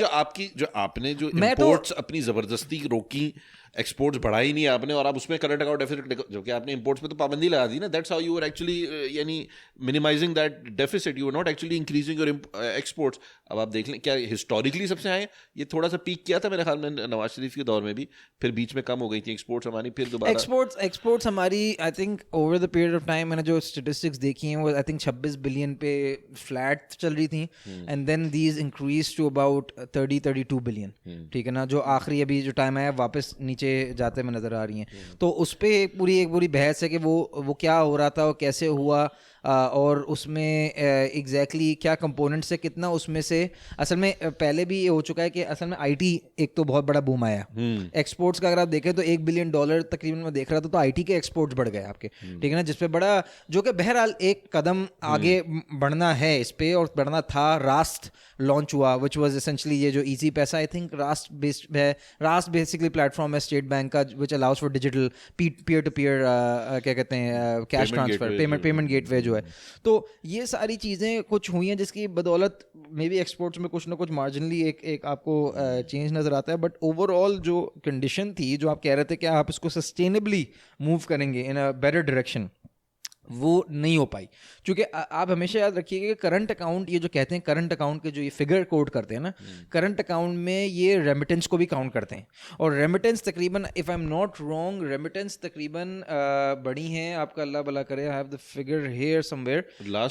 جو آپ نے جو امپورٹس اپنی زبردستی روکی, ایکسپورٹس بڑھائی نہیں آپ نے, اور آپ اس میں کرنٹ اکاؤنٹ ڈیفیسٹ جو کہ آپ نے امپورٹس پہ تو پابندی لگا دی نا, that's how you are actually یعنی minimizing that deficit, you are not actually increasing your exports. اب آپ دیکھ لیں کیا ہسٹوریکلی سب سے آئے, یہ تھوڑا سا پیک کیا تھا میرے خیال میں نواز شریف شریف کے دور میں بھی, پھر بیچ میں کم ہو گئی تھی ایکسپورٹس ہماری, پھر دوبارہ ایکسپورٹس ہماری I think over the period of time میں نے جو اسٹیٹسٹکس دیکھی ہیں وہ آئی تھنک 26 بلین پہ فلیٹ چل رہی تھیں, and then these increase to about 30-32 billion, ٹھیک ہے نا, جو آخری ابھی جو ٹائم آیا واپس نیچے جاتے ہوئے نظر آ رہی ہیں. تو اس پہ ایک پوری بحث ہے کہ وہ کیا ہو رہا تھا, وہ کیسے ہوا, اور اس میں ایگزیکٹلی کیا کمپوننٹس ہے, کتنا اس میں سے اصل میں پہلے بھی یہ ہو چکا ہے کہ اصل میں آئی ٹی ایک تو بہت بڑا بوم آیا ایکسپورٹس کا. اگر آپ دیکھیں تو $1 بلین تقریباً میں دیکھ رہا تھا, تو آئی ٹی کے ایکسپورٹس بڑھ گئے آپ کے, ٹھیک ہے نا, جس پہ بڑا جو کہ بہرحال ایک قدم آگے بڑھنا ہے اس پہ, اور بڑھنا تھا. راسٹ لانچ ہوا وچ واز اسینشلی یہ جو ایزی پیسہ, آئی تھنک راسٹ بیسڈ ہے, راسٹ بیسکلی پلیٹ فارم ہے اسٹیٹ بینک کا which allows for digital peer to peer کیا کہتے ہیں cash transfer, payment gateway جو ہے. تو یہ ساری چیزیں کچھ ہوئی ہیں جس کی بدولت مے بی ایکسپورٹس میں کچھ نہ کچھ مارجنلی ایک آپ کو چینج نظر آتا ہے. بٹ اوور آل جو کنڈیشن تھی, جو آپ کہہ رہے تھے کہ آپ اس کو سسٹینبلی موو کریں گے ان اے بیٹر ڈائریکشن, وہ نہیں ہو پائی. چونکہ آپ ہمیشہ یاد رکھیے کہ کرنٹ اکاؤنٹ, یہ جو کہتے ہیں کرنٹ اکاؤنٹ کے جو یہ فگر کوڈ کرتے ہیں نا, کرنٹ اکاؤنٹ میں یہ ریمیٹنس کو بھی کاؤنٹ کرتے ہیں, اور ریمیٹنس تقریباً if I am not wrong remittance تقریباً بڑی ہیں, آپ کا اللہ بھلا کرے, I have the figure here somewhere,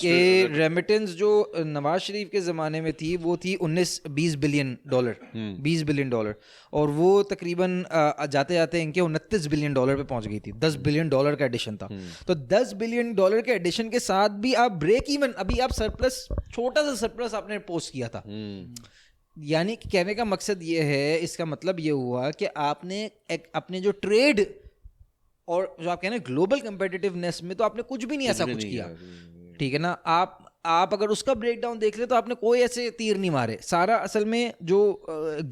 کہ ریمیٹنس جو نواز شریف کے زمانے میں تھی وہ تھی 19-20 بلین ڈالر, اور وہ تقریباً جاتے جاتے ان کے 29 بلین ڈالر پہ پہنچ گئی تھی. 10 بلین ڈالر کا ایڈیشن تھا. تو 10 بلین ڈالر کے ایڈیشن کے ساتھ بھی آپ بریک ایون, ابھی آپ سرپلس, چھوٹا سا سرپلس آپ نے پوسٹ کیا تھا. یعنی کہنے کا مقصد یہ ہے, اس کا مطلب یہ ہوا کہ آپ نے اپنے جو ٹریڈ اور جو آپ کہنا گلوبل کمپیٹیٹیونیس میں تو آپ نے کچھ بھی نہیں ایسا کچھ کیا, ٹھیک ہے نا. آپ اگر اس کا بریک ڈاؤن دیکھ لیں تو آپ نے کوئی ایسے تیر نہیں مارے. سارا اصل میں جو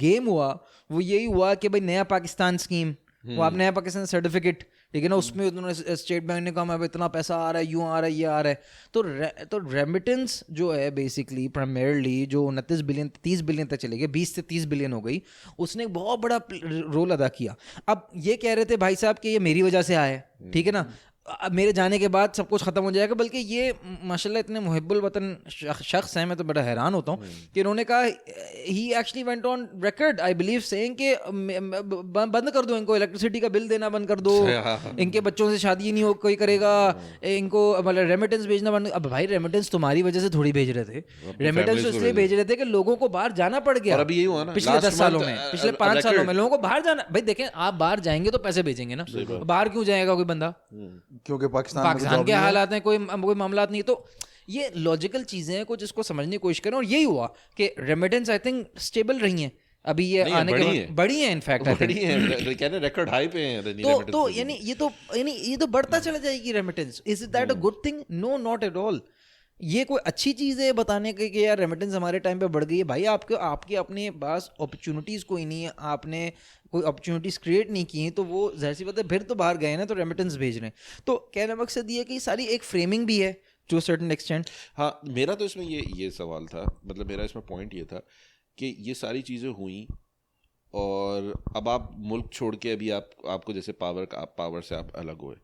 گیم ہوا وہ یہی ہوا کہ بھائی نیا پاکستان اسکیم, وہ آپ نیا پاکستان سرٹیفکیٹ, ٹھیک ہے نا, اس میں انہوں نے اسٹیٹ بینک نے کہا اب اتنا پیسہ آ رہا ہے, یوں آ رہا ہے, یہ آ رہا ہے. تو ریمیٹنس جو ہے بیسکلی پرائمرلی جو 29 بلین 30 بلین تک چلے گئے, 20 سے 30 بلین ہو گئی, اس نے ایک بہت بڑا رول ادا کیا. اب یہ کہہ رہے تھے بھائی صاحب کہ یہ میری وجہ سے آیا ہے, ٹھیک ہے نا, اب میرے جانے کے بعد سب کچھ ختم ہو جائے گا. بلکہ یہ ماشاءاللہ اتنے محب الوطن شخص ہیں, میں تو بڑا حیران ہوتا ہوں کہ انہوں نے کہا ہی actually went on record I believe saying کہ بند کر دو ان کو, الیکٹریسٹی کا بل دینا بند کر دو, ان کے بچوں سے شادی نہیں ہو کوئی کرے گا, ان کو مطلب ریمیٹنس بھیجنا بند. اب بھائی ریمیٹنس تمہاری وجہ سے تھوڑی بھیج رہے تھے, ریمیٹنس اس لیے بھیج رہے تھے کہ لوگوں کو باہر جانا پڑ گیا پچھلے 10 سالوں میں, پچھلے 5 سالوں میں لوگوں کو باہر جانا. بھائی دیکھیں آپ باہر جائیں گے تو پیسے بھیجیں گے نا, باہر کیوں جائے گا کوئی بندہ, کیونکہ پاکستان کے حالات ہیں, کوئی معاملات نہیں. تو یہ لاجیکل چیزیں ہیں, کچھ اس کو سمجھنے کی کوشش کریں. اور یہی ہوا کہ ریمیٹنس آئی تھنک اسٹیبل رہی ہیں ابھی, یہ آنے کے بڑی ہیں, انفیکٹ ریکارڈ ہائی پہ ہیں. تو یعنی یہ تو بڑھتا چلا جائے گی remittance. Is that a good thing? No, not at all. یہ کوئی اچھی چیز ہے بتانے کی کہ یار ریمیٹنس ہمارے ٹائم پہ بڑھ گئی ہے. بھائی آپ کے اپنے پاس اپرچونیٹیز کوئی نہیں ہے, آپ نے کوئی اپرچونیٹیز کریٹ نہیں کی ہیں, تو وہ ظاہر سی بات ہے پھر تو باہر گئے نا, تو ریمیٹنس بھیج رہے ہیں. تو کہنے مقصد یہ ہے کہ ساری ایک فریمنگ بھی ہے ٹو سرٹن ایکسٹینٹ. ہاں, میرا تو اس میں یہ سوال تھا, مطلب میرا اس میں پوائنٹ یہ تھا کہ یہ ساری چیزیں ہوئیں, اور اب آپ ملک چھوڑ کے ابھی آپ کو جیسے پاور سے آپ الگ ہوئے,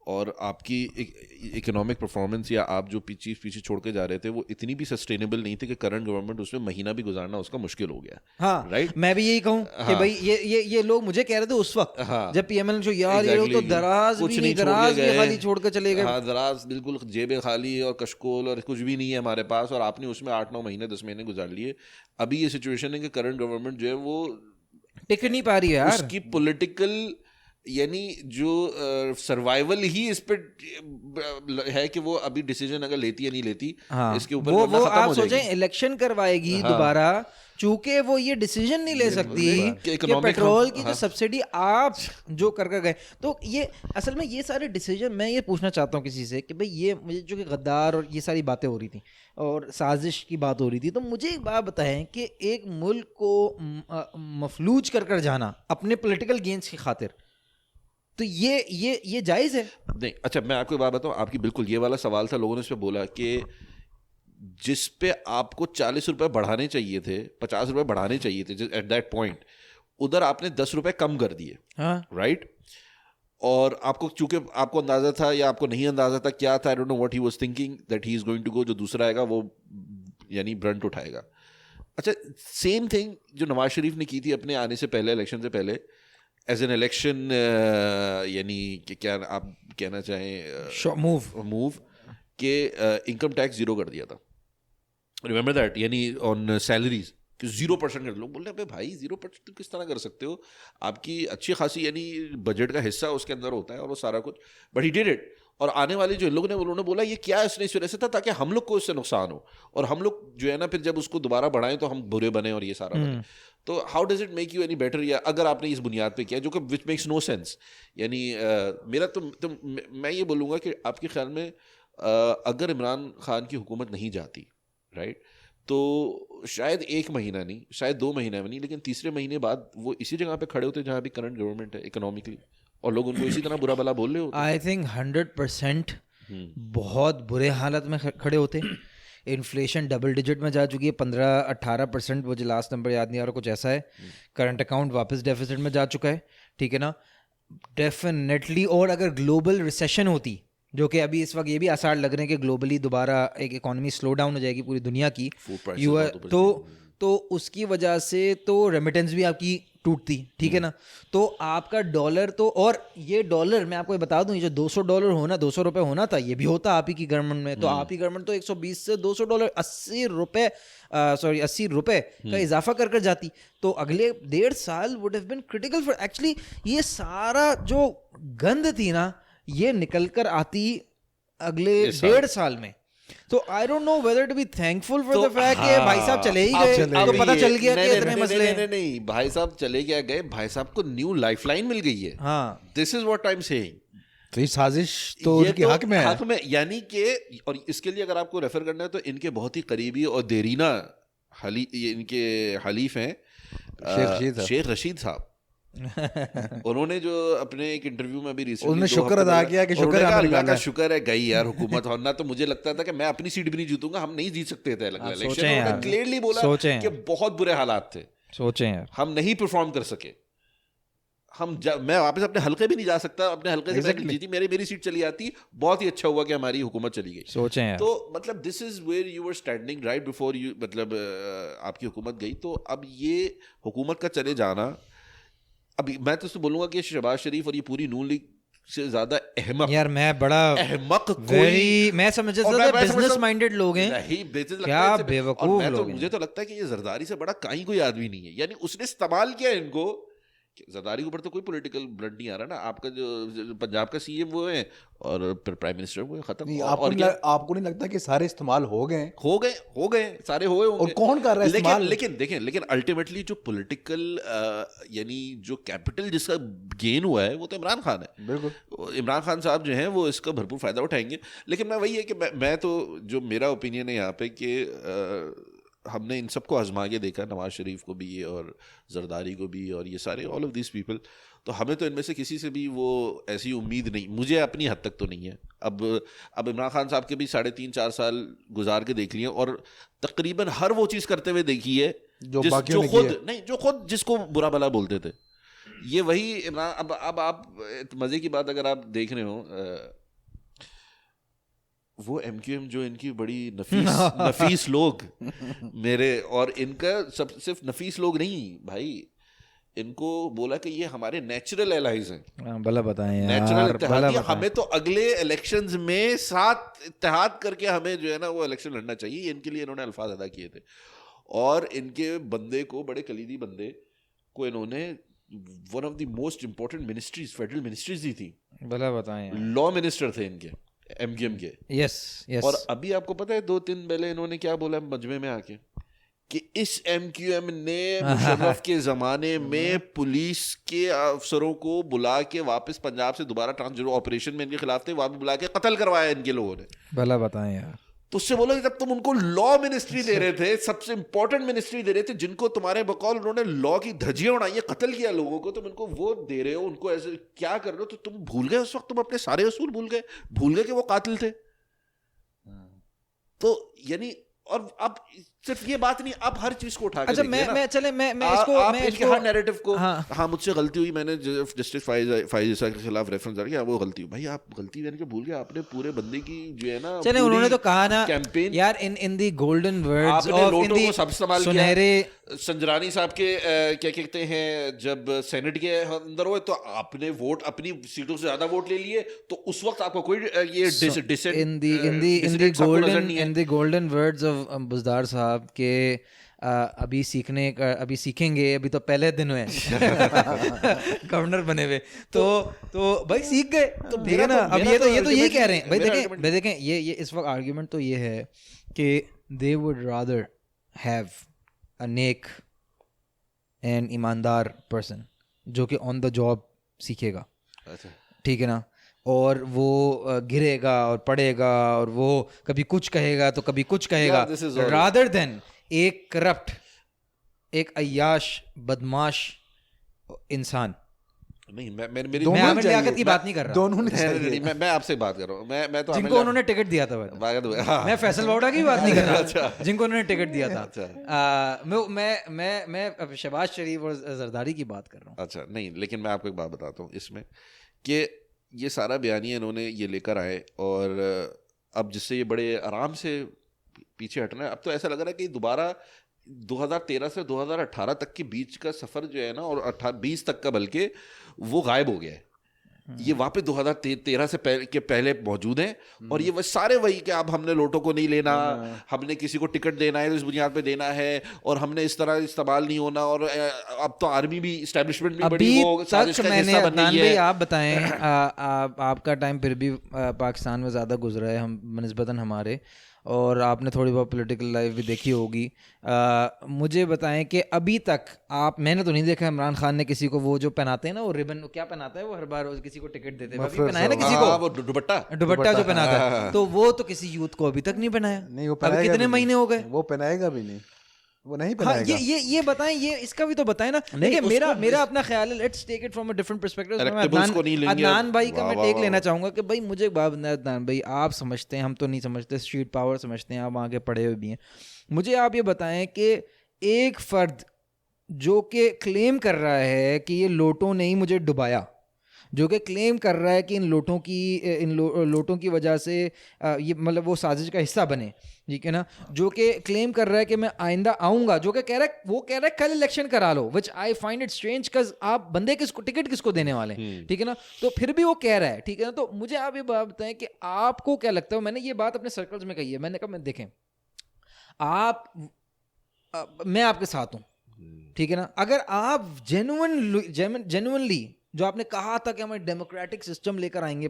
اور آپ کی اکنامک پرفارمنس یا آپ جو پیچھے چھوڑ کے جا رہے تھے وہ اتنی بھی سسٹینیبل نہیں تھی کہ کرنٹ گورنمنٹ اس میں مہینہ بھی گزارنا اس کا مشکل ہو گیا. ہاں رائٹ, میں بھی یہی کہوں کہ بھائی یہ لوگ مجھے کہہ رہے تھے اس وقت جب پی ایم ایل یار یہ لوگ تو دراز بھی خالی چھوڑ کے چلے گئے. ہاں, دراز بالکل جیبیں خالی اور کشکول اور کچھ بھی نہیں ہے ہمارے پاس, اور آپ نے اس میں 8-9 مہینے 10 مہینے گزار لیے. ابھی یہ سچویشن ہے کہ کرنٹ گورنمنٹ جو ہے وہ ٹک نہیں پا رہی ہے, اس کی پولیٹیکل یعنی جو سروائیول ہی اس پہ ہے کہ وہ ابھی ڈیسیجن اگر لیتی یا نہیں لیتی اس کے اوپر وہ آپ سوچیں الیکشن کروائے گی دوبارہ, چونکہ وہ یہ ڈیسیجن نہیں لے سکتی کہ پیٹرول کی جو سبسڈی آپ جو کر گئے. تو یہ اصل میں یہ سارے ڈیسیجن, میں یہ پوچھنا چاہتا ہوں کسی سے کہ بھائی یہ مجھے جو کہ غدار اور یہ ساری باتیں ہو رہی تھیں اور سازش کی بات ہو رہی تھی, تو مجھے ایک بات بتائیں کہ ایک ملک کو مفلوج کر جانا اپنے پولیٹیکل گینز کی خاطر, تو یہ جائز ہے نہیں؟ اچھا میں آپ کو بات بتاؤں, آپ کی بالکل یہ والا سوال تھا, لوگوں نے اس پہ بولا کہ جس پہ آپ کو 40 روپے بڑھانے چاہیے تھے, 50 روپے بڑھانے چاہیے تھے ایٹ دیٹ پوائنٹ, ادھر آپ نے 10 روپے کم کر دیے, رائٹ. اور آپ کو چونکہ آپ کو اندازہ تھا یا آپ کو نہیں اندازہ تھا کیا تھا, I don't know what he was thinking that he is going to go, جو دوسرا آئے گا وہ یعنی برنٹ اٹھائے گا. اچھا سیم تھنگ جو نواز شریف نے کی تھی اپنے آنے سے پہلے, الیکشن سے پہلے, ایز این الیکشن, یعنی کہ کیا آپ کہنا چاہیں موو کہ انکم ٹیکس زیرو کر دیا تھا, ریمبر دیٹ, یعنی آن سیلریز کہ 0% کر. لوگ بول رہے ہیں بھائی 0% کس طرح کر سکتے ہو, آپ کی اچھی خاصی یعنی بجٹ کا حصہ اس کے اندر ہوتا ہے اور وہ سارا کچھ, بٹ ہی ڈیڈ اٹ. اور آنے والے جو لوگ نے انہوں نے بولا یہ کیا اس نے اس وجہ سے تھا تاکہ ہم لوگ کو اس سے نقصان ہو, اور ہم لوگ جو ہے نا پھر جب اس کو دوبارہ بڑھائیں تو ہم برے بنے اور یہ سارا بنے. تو how does it make you any better, یا اگر آپ نے اس بنیاد پہ کیا جو کہ وچ میکس نو سینس. یعنی میرا تو میں یہ بولوں گا کہ آپ کے خیال میں اگر عمران خان کی حکومت نہیں جاتی, رائٹ, تو شاید 1 مہینہ نہیں, شاید 2 مہینہ میں نہیں, لیکن تیسرے مہینے بعد وہ اسی جگہ پہ کھڑے ہوتے جہاں بھی کرنٹ گورنمنٹ ہے اکنامکلی, اور لوگ ان کو اسی طرح برا بلا بول رہے ہوتے. آئی تھنک 100% بہت برے حالت میں کھڑے ہوتے. انفلیشن ڈبل ڈیجٹ میں جا چکی ہے, 15-18%, مجھے لاسٹ نمبر یاد نہیں آ رہا, کچھ ایسا ہے. کرنٹ اکاؤنٹ واپس ڈیفیسٹ میں جا چکا ہے, ٹھیک ہے نا, ڈیفینیٹلی. اور اگر گلوبل ریسیشن ہوتی, جو کہ ابھی اس وقت یہ بھی آثار لگ رہے ہیں کہ گلوبلی دوبارہ ایک اکانومی سلو ڈاؤن ہو جائے گی پوری دنیا کی, تو اس کی وجہ سے تو ریمیٹنس بھی آپ کی ٹوٹتی, ٹھیک ہے نا. تو آپ کا ڈالر تو, اور یہ ڈالر میں آپ کو بتا دوں, یہ جو $200 ہونا, $200 ہونا تھا, یہ بھی ہوتا آپ ہی کی گورنمنٹ میں. تو آپ ہی گورنمنٹ تو 120 سے $200 $80 کا اضافہ کر جاتی. تو اگلے 1.5 سال would have been critical for actually. یہ سارا جو گند تھی نا, یہ نکل کر آتی اگلے 1.5 سال میں. تو I don't know whether to be thankful for the fact کہ بھائی صاحب چلے ہی گئے, تو پتہ چل گیا کہ اتنے مسئلے ہیں. نہیں, بھائی صاحب چلے گئے, بھائی صاحب کو نیو لائف لائن مل گئی ہے. ہاں, this is what I am saying. تو یہ سازش تو ان کے حق میں ہے, یعنی کہ, اور اس کے لیے اگر آپ کو ریفر کرنا ہے تو ان کے بہت ہی قریبی اور دیرینہ ان کے حلیف ہیں شیخ رشید صاحب. انہوں نے جو اپنے ایک انٹرویو میں بھی ریسنٹلی انہوں نے شکر ادا کیا کہ شکر ہے اللہ کا شکر ہے گئی یار حکومت ہونا, تو مجھے لگتا تھا کہ میں اپنی سیٹ بھی نہیں جیتوں گا, ہم نہیں جیت سکتے تھے الیکشن. انہوں نے کلیئرلی بولا کہ بہت برے حالات تھے, سوچیں ہم نہیں پرفارم کر سکے, میں واپس اپنے حلقے بھی نہیں جا سکتا, اپنے حلقے سے جیتی, میری سیٹ چلی آتی, بہت ہی اچھا ہوا کہ ہماری حکومت چلی گئی. سوچیں تو مطلب this is where you were standing right before you, مطلب آپ کی حکومت گئی. تو اب یہ حکومت کا چلے جانا, ابھی میں تو بولوں گا کہ شہباز شریف اور یہ پوری نون لیگ سے زیادہ احمق, یار میں بڑا احمق کوئی, میں سمجھتا تھا بزنس مائنڈڈ لوگ ہیں, کیا بیوقوف لوگ ہیں. مجھے تو لگتا ہے کہ یہ زرداری سے بڑا کہیں کوئی آدمی نہیں ہے. یعنی اس نے استعمال کیا ان کو, زرداری کے اوپر تو کوئی پولیٹیکل بلڈ نہیں آ رہا نا. آپ کا جو پنجاب کا سی ایم وہ ہے اور پھر پرائم منسٹر وہ ختم. آپ کو نہیں لگتا کہ سارے استعمال ہو گئے سارے ہوئے ہوں گے, اور کون کر رہا ہے استعمال؟ لیکن الٹیمیٹلی جو پولیٹیکل یعنی جو کیپٹل جس کا گین ہوا ہے وہ تو عمران خان ہے. بالکل, عمران خان صاحب جو ہیں وہ اس کا بھرپور فائدہ اٹھائیں گے. لیکن میں وہی ہے کہ میں تو جو میرا اوپینین ہے یہاں پہ کہ ہم نے ان سب کو آزما کے دیکھا, نواز شریف کو بھی اور زرداری کو بھی اور یہ سارے آل آف دیس پیپل. تو ہمیں تو ان میں سے کسی سے بھی وہ ایسی امید نہیں, مجھے اپنی حد تک تو نہیں ہے. اب عمران خان صاحب کے بھی 3.5-4 سال گزار کے دیکھ لیے, اور تقریباً ہر وہ چیز کرتے ہوئے دیکھی ہے جو خود جس کو برا بلا بولتے تھے. یہ وہی عمران. اب آپ مزے کی بات اگر آپ دیکھ رہے ہو, وہ ایم کیو ایم جو ان کی بڑی نفیس لوگ میرے, اور ان کا صرف نفیس لوگ نہیں بھائی, ان کو بولا کہ یہ ہمارے نیچرل الائز ہیں. بھلا بتائیں نیچرل اتحادی, ہمیں تو اگلے الیکشنز میں ساتھ اتحاد کر کے ہمیں جو ہے نا وہ الیکشن لڑنا چاہیے. ان کے لیے انہوں نے الفاظ ادا کیے تھے, اور ان کے بندے کو, بڑے کلیدی بندے کو انہوں نے one of the most important ministries, federal ministries دی تھی. بھلا بتائیں, لا منسٹر تھے ان کے ایم کیو ایم کے. یس. اور ابھی آپ کو پتا ہے 2-3 پہلے انہوں نے کیا بولا مجمع میں آ کے, کہ اس ایم کیو ایم نے مشرف کے زمانے میں پولیس کے افسروں کو بلا کے واپس پنجاب سے دوبارہ جو آپریشن میں ان کے خلاف تھے وہاں پہ بلا کے قتل کروایا ان کے لوگوں نے. بھلا بتائیں یار. تو اس سے بولا کہ جب تم ان کو لا منسٹری دے رہے تھے, سب سے امپورٹنٹ منسٹری دے رہے تھے, جن کو تمہارے بقول انہوں نے لا کی دھجیاں اڑائی, قتل کیا لوگوں کو, تم ان کو وہ دے رہے ہو, ان کو ایسے کیا کر رہے ہو. تو تم بھول گئے اس وقت, تم اپنے سارے اصول بھول گئے کہ وہ قاتل تھے. تو یعنی, اور اب صرف یہ بات نہیں, آپ ہر چیز کو اٹھا کے اچھا میں چلے میں اس کو آپ ان کے ہر نیریٹو کو, ہاں مجھ سے غلطی ہوئی, میں نے جسٹس فائز عیسیٰ کے خلاف ریفرنس کیا, وہ غلطی ہوئی, بھائی آپ غلطی میں نے جو بھول گیا, آپ نے پورے بندے کی جو ہے نا, چلے انہوں نے تو کہا نا کیمپین یار ان دی گولڈن ورڈز آپ نے لوٹوں کو سب استعمال کیا. سنہرے سنجرانی صاحب کے کیا کہتے ہیں جب سینٹ کے اندر ہوئے تو آپ نے ووٹ اپنی سیٹوں سے زیادہ ووٹ لے لیے, تو اس وقت آپ کو کوئی یہ ان دی گولڈن ورڈز آف بزدار صاحب کے ابھی سیکھیں گے, ابھی تو پہلے دن ہوئے گورنر بنے ہوئے, تو بھائی سیکھ گئے. تو دیکھیں نا اب یہ تو یہی کہہ رہے ہیں بھائی, دیکھیں یہ اس وقت آرگیومنٹ تو یہ ہے کہ they would rather have a نیک اینڈ ایماندار پرسن جو کہ آن دا جاب سیکھے گا, ٹھیک ہے نا, اور وہ گرے گا اور پڑے گا اور وہ کبھی کچھ کہے گا تو کبھی کچھ کہے گا, رادر دین ایک کرپٹ, ایک عیاش بدماش انسان. نہیں میں عامر لیاقت کی بات نہیں کر رہا, دونوں میں آپ سے بات کر رہا ہوں, میں تو جن کو انہوں نے ٹکٹ دیا تھا, میں فیصل واؤڈا کی بات نہیں کر رہا, جن کو انہوں نے ٹکٹ دیا تھا, میں شہباز شریف اور زرداری کی بات کر رہا ہوں. اچھا نہیں, لیکن میں آپ کو ایک بات بتاتا ہوں اس میں کہ یہ سارا بیانیہ انہوں نے یہ لے کر آئے, اور اب جس سے یہ بڑے آرام سے پیچھے ہٹنا ہے. اب تو ایسا لگ رہا ہے کہ دوبارہ 2013 سے 2018 تک کے بیچ کا سفر جو ہے نا, اور 20 تک کا بلکہ, وہ غائب ہو گیا ہے. یہ واپس 2013 سے پہلے موجود ہیں, اور یہ سارے وہی کہ اب ہم نے لوٹوں کو نہیں لینا, ہم نے کسی کو ٹکٹ دینا ہے تو اس بنیاد پہ دینا ہے, اور ہم نے اس طرح استعمال نہیں ہونا, اور اب تو آرمی بھی اسٹیبلشمنٹ بھی بڑی وہ سازش کا حصہ بن گئی ہے. آپ بتائیں, آپ کا ٹائم پھر بھی پاکستان میں زیادہ گزرا ہے ہم نسبتاً ہمارے, اور آپ نے تھوڑی بہت پولیٹیکل لائف بھی دیکھی ہوگی. مجھے بتائیں کہ ابھی تک میں نے تو نہیں دیکھا عمران خان نے کسی کو وہ جو پہناتے ہیں نا, وہ ریبن کیا پہناتا ہے وہ ہر بار کسی کو ٹکٹ دیتے ہیں, پہنایا نا کسی کو, وہ دوپٹہ جو پہناتا ہے, تو وہ تو کسی یوتھ کو ابھی تک نہیں پہنایا. اب کتنے مہینے ہو گئے, وہ پہنائے گا بھی نہیں, وہ نہیں پہنائے گا. یہ بتائیں, یہ اس کا بھی تو بتائیں نا. دیکھیں میرا اپنا خیال ہے, let's take it from a different perspective. Adnan بھائی کا میں ٹیک لینا چاہوں گا کہ بھائی مجھے ایک بات بتائیں عدنان بھائی, آپ سمجھتے ہیں, ہم تو نہیں سمجھتے, اسٹریٹ پاور سمجھتے ہیں, آپ آگے پڑھے ہوئے بھی ہیں. مجھے آپ یہ بتائیں کہ ایک فرد جو کہ کلیم کر رہا ہے کہ یہ لوٹوں نے ہی مجھے ڈبایا, جو کہ کلیم کر رہا ہے کہ ان لوٹوں کی وجہ سے یہ مطلب وہ سازش کا حصہ بنے, ٹھیک ہے نا, جو کہ کلیم کر رہا ہے کہ میں آئندہ آؤں گا, جو کہ کہہ رہا ہے کل الیکشن کرا لو, which I find it strange cause آپ بندے ٹکٹ کس کو دینے والے ہیں, ٹھیک ہے نا. تو پھر بھی وہ کہہ رہا ہے, ٹھیک ہے نا. تو مجھے آپ یہ بات بتائیں کہ آپ کو کیا لگتا ہے, میں نے یہ بات اپنے سرکلز میں کہی ہے, میں نے کہا میں دیکھیں میں آپ کے ساتھ ہوں, ٹھیک ہے نا. اگر آپ جینوئنلی جو آپ نے کہا تھا کہ ہم ڈیموکریٹک سسٹم لے کر آئیں گے,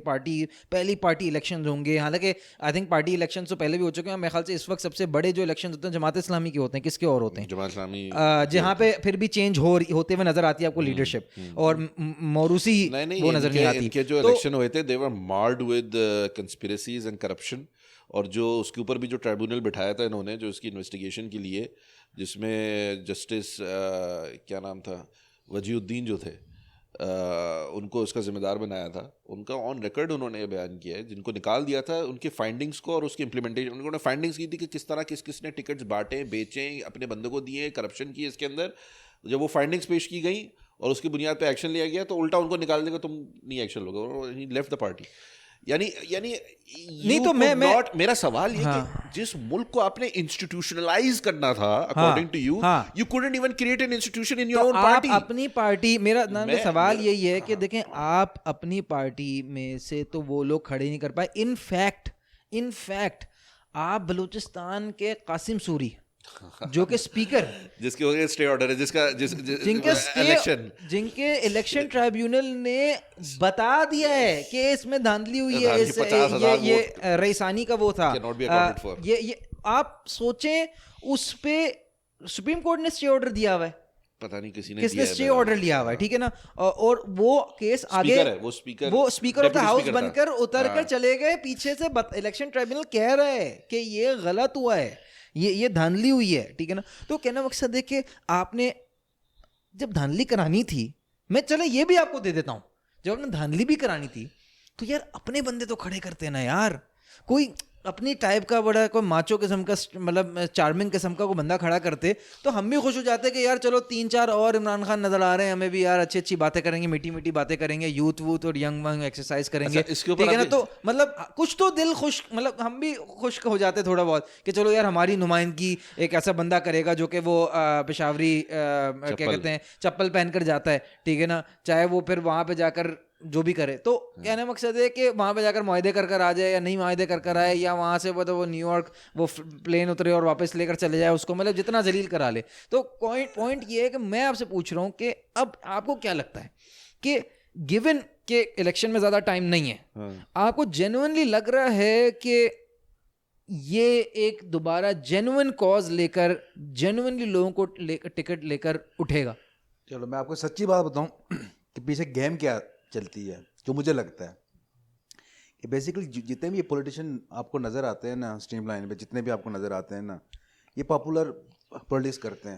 پہلی پارٹی الیکشنز ہوں گے, حالانکہ آئی تھنک پارٹی الیکشن تو پہلے بھی ہو چکے ہیں, میرے خیال سے اس وقت سب سے بڑے جو الیکشن ہوتے ہیں جماعت اسلامی کے ہوتے ہیں, کس کے اور ہوتے ہیں, جماعت اسلامی, جہاں پہ پھر بھی چینج ہوتے ہوئے نظر آتی ہے آپ کو لیڈرشپ, اور موروثی وہ نظر نہیں آتی. ان کے جو الیکشن ہوئے تھے they were marred with conspiracies and corruption, اور جو اس کے اوپر بھی جو ٹریبونل بٹھایا تھا انہوں نے جو اس کی انویسٹیگیشن کے لیے, جس میں جسٹس کیا نام تھا, وجیہ الدین جو تھے, ان کو اس کا ذمہ دار بنایا تھا. ان کا آن ریکارڈ انہوں نے بیان کیا ہے, جن کو نکال دیا تھا ان کے فائنڈنگس کو اور اس کی امپلیمنٹیشن. انہوں نے فائنڈنگس کی تھی کہ کس طرح کس نے ٹکٹس بانٹے, بیچے, اپنے بندوں کو دیے, کرپشن کی اس کے اندر. جب وہ فائنڈنگس پیش کی گئیں اور اس کی بنیاد پہ ایکشن لیا گیا, تو الٹا ان کو نکال دے گا, تم نہیں ایکشن لوگے, اور ہی لیفٹ دا پارٹی. یعنی نہیں تو میرا سوال یہ کہ جس ملک کو آپ نے انسٹیٹیوشنلائز کرنا تھا according to you, you couldn't even create an institution in your own party. آپ اپنی پارٹی, میرا سوال یہی ہے کہ دیکھیں آپ اپنی پارٹی میں سے تو وہ لوگ کھڑے نہیں کر پائے. ان فیکٹ آپ بلوچستان کے قاسم سوری جو کہ اسپیکر, جس کے اسٹے آرڈر ہے, جن کے الیکشن ٹرائبیونل نے بتا دیا ہے کہ اس میں دھاندلی ہوئی ہے, یہ رئیسانی کا وہ تھا, یہ آپ سوچیں اس پہ سپریم کورٹ نے اسٹے آرڈر دیا ہوا ہے, پتہ نہیں کس نے اسٹے آرڈر لیا ہوا ہے, ٹھیک ہے نا. اور وہ کیس آگے وہ اسپیکر آف دا ہاؤس بن کر اتر کر چلے گئے, پیچھے سے الیکشن ٹرائبیونل کہہ رہا ہے کہ یہ غلط ہوا ہے, یہ دھاندلی ہوئی ہے, ٹھیک ہے نا. تو کہنا مقصد ہے کہ آپ نے جب دھاندلی کرانی تھی, میں چلے یہ بھی آپ کو دے دیتا ہوں, جب آپ نے دھاندلی بھی کرانی تھی تو یار اپنے بندے تو کھڑے کرتے نا یار. کوئی اپنی ٹائپ کا بڑا کوئی ماچو قسم کا مطلب چارمنگ قسم کا کوئی بندہ کھڑا کرتے تو ہم بھی خوش ہو جاتے کہ یار چلو 3-4 اور عمران خان نظر آ رہے ہیں ہمیں بھی یار, اچھی اچھی باتیں کریں گے, میٹھی میٹھی باتیں کریں گے, یوتھ ووتھ اور ینگ ونگ ایکسرسائز کریں گے, ٹھیک ہے نا. تو مطلب کچھ تو دل خوش, مطلب ہم بھی خوش ہو جاتے تھوڑا بہت کہ چلو یار ہماری نمائندگی ایک ایسا بندہ کرے گا جو کہ وہ پشاوری کیا کہتے ہیں چپل پہن کر جاتا ہے, ٹھیک ہے نا, چاہے وہ پھر وہاں پہ جا کر جو بھی کرے. تو کہنے مقصد ہے کہ وہاں پہ جا کر معاہدے کر آ جائے یا نہیں معاہدے کر آئے, یا وہاں سے وہ نیو یارک وہ پلین اترے اور واپس لے کر چلے جائے اس کو, مطلب جتنا ذلیل کرا لے. تو پوائنٹ یہ ہے کہ میں آپ سے پوچھ رہا ہوں کہ اب آپ کو کیا لگتا ہے کہ گیون کہ الیکشن میں زیادہ ٹائم نہیں ہے, آپ کو جینوئنلی لگ رہا ہے کہ یہ ایک دوبارہ جینوئن کاز لے کر جینوئنلی لوگوں کو ٹکٹ لے کر اٹھے گا؟ چلو میں آپ کو سچی بات بتاؤں کہ پیچھے گیم کیا چلتی ہے, جو مجھے لگتا ہے کہ بیسیکلی جتنے بھی یہ پولیٹیشین آپ کو نظر آتے ہیں نا اسٹریم لائن پہ, جتنے بھی آپ کو نظر آتے ہیں نا, یہ پاپولر پولیٹکس کرتے ہیں.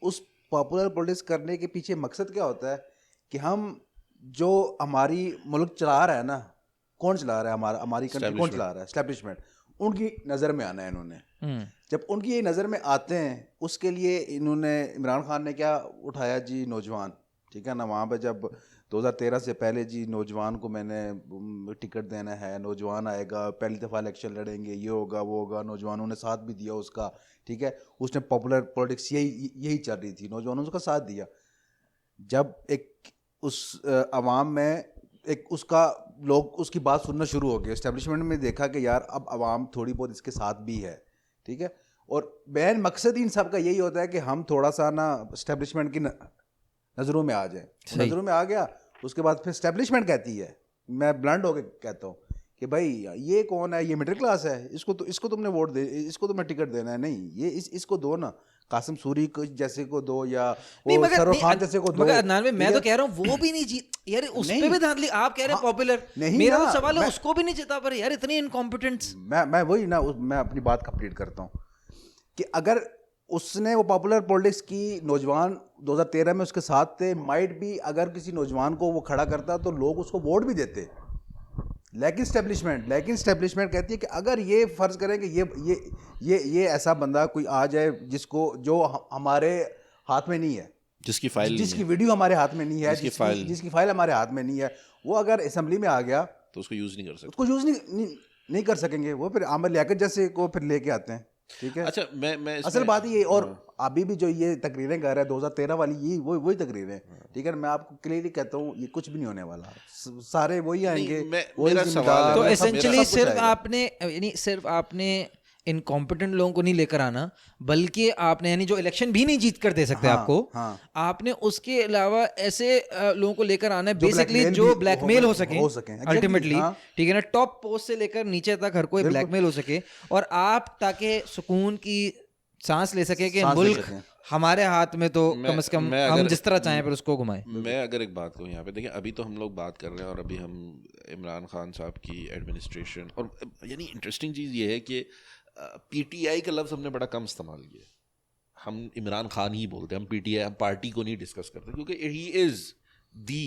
اس پاپولر پولیٹکس کرنے کے پیچھے مقصد کیا ہوتا ہے کہ ہم جو ہماری ملک چلا رہا ہے نا, کون چلا رہا ہے ہماری کنٹری کون چلا رہا ہے, اسٹیبلشمنٹ, ان کی نظر میں آنا ہے انہوں نے. جب ان کی یہ نظر میں آتے ہیں اس کے لیے انہوں نے, عمران خان نے کیا اٹھایا جی, نوجوان, ٹھیک ہے نا. وہاں پہ جب 2013 سے پہلے جی نوجوان کو میں نے ٹکٹ دینا ہے, نوجوان آئے گا, پہلی دفعہ الیکشن لڑیں گے, یہ ہوگا وہ ہوگا, نوجوانوں نے ساتھ بھی دیا اس کا, ٹھیک ہے. اس نے پاپولر پولیٹکس یہی چل رہی تھی, نوجوانوں کا ساتھ دیا. جب ایک اس عوام میں ایک اس کا لوگ اس کی بات سننا شروع ہو گئے, اسٹیبلشمنٹ میں دیکھا کہ یار اب عوام تھوڑی بہت اس کے ساتھ بھی ہے, ٹھیک ہے. اور مین مقصد ان سب کا یہی ہوتا ہے کہ ہم تھوڑا سا نا اسٹیبلشمنٹ کی نظروں میں آ جائیں. نظروں میں آ گیا, اس کے بعد پھر اسٹیبلشمنٹ کہتی ہے, میں بلنڈ ہو کے کہتا ہوں کہ بھائی یہ کون ہے, یہ مڈل کلاس ہے, اس کو تم نے ووٹ دے, اس کو تمہیں ٹکٹ دینا ہے, نہیں یہ اس کو دو نا, قاسم سوری جیسے کو دو یا سرور خان جیسے کو دو. میں تو کہہ رہا ہوں وہ بھی نہیں جیت یار, اس پہ بھی دھاندلی. آپ کہہ رہے ہیں پاپولر, میرا تو سوال ہے اس کو بھی نہیں جیتا پر یار اتنی انکمپیٹنٹس. میں وہی نا, میں اپنی بات کمپلیٹ کرتا ہوں کہ اگر اس نے وہ پاپولر پولیٹکس کی, نوجوان 2013 میں اس کے ساتھ تھے, مائٹ بھی اگر کسی نوجوان کو وہ کھڑا کرتا تو لوگ اس کو ووٹ بھی دیتے. لیکن اسٹیبلشمنٹ کہتی ہے کہ اگر یہ فرض کریں کہ یہ ایسا بندہ کوئی آ جائے جس کو, جو ہمارے ہاتھ میں نہیں ہے, جس کی ویڈیو ہمارے ہاتھ میں نہیں ہے, جس کی فائل ہمارے ہاتھ میں نہیں ہے, وہ اگر اسمبلی میں آ گیا تو اس کو یوز نہیں کر سکتے, اس کو یوز نہیں کر سکیں گے. وہ پھر عامر لیاقت جیسے کو پھر لے کے آتے ہیں, ٹھیک ہے. اچھا میں اصل بات یہ, اور ابھی بھی جو یہ تقریریں کر رہے ہیں 2013 والی, یہ وہی تقریریں, ٹھیک ہے. میں آپ کو کلیئرلی کہتا ہوں یہ کچھ بھی نہیں ہونے والا, سارے وہی آئیں گے. تو ایسنچلی صرف آپ نے انکمپیٹنٹ لوگوں کو نہیں لے کر آنا, بلکہ آپ نے یعنی جو الیکشن بھی نہیں جیت کر دے سکتے آپ کو, آپ نے اس کے علاوہ ایسے لوگوں کو لے کر آنا ہے بیسکلی جو بلیک میل ہو سکیں الٹیمیٹلی, ٹھیک ہے نا. ٹاپ پوسٹ سے لے کر نیچے تک ہر کوئی بلیک میل ہو سکے, اور آپ تاکہ سکون کی سانس لے سکے کہ ملک ہمارے ہاتھ میں, تو کم از کم ہم جس طرح چاہیں پھر اس کو گھمائیں. میں اگر ایک بات کہوں یہاں پہ, دیکھیں ابھی تو ہم لوگ بات کر رہے ہیں اور ابھی ہم عمران خان صاحب کی ایڈمنسٹریشن, اور یعنی انٹرسٹنگ چیز یہ ہے کہ پی ٹی آئی کا لفظ ہم نے بڑا کم استعمال کیا. ہم عمران خان ہی بولتے ہیں, ہم پی ٹی آئی, ہم پارٹی کو نہیں ڈسکس کرتے, کیونکہ ہی از دی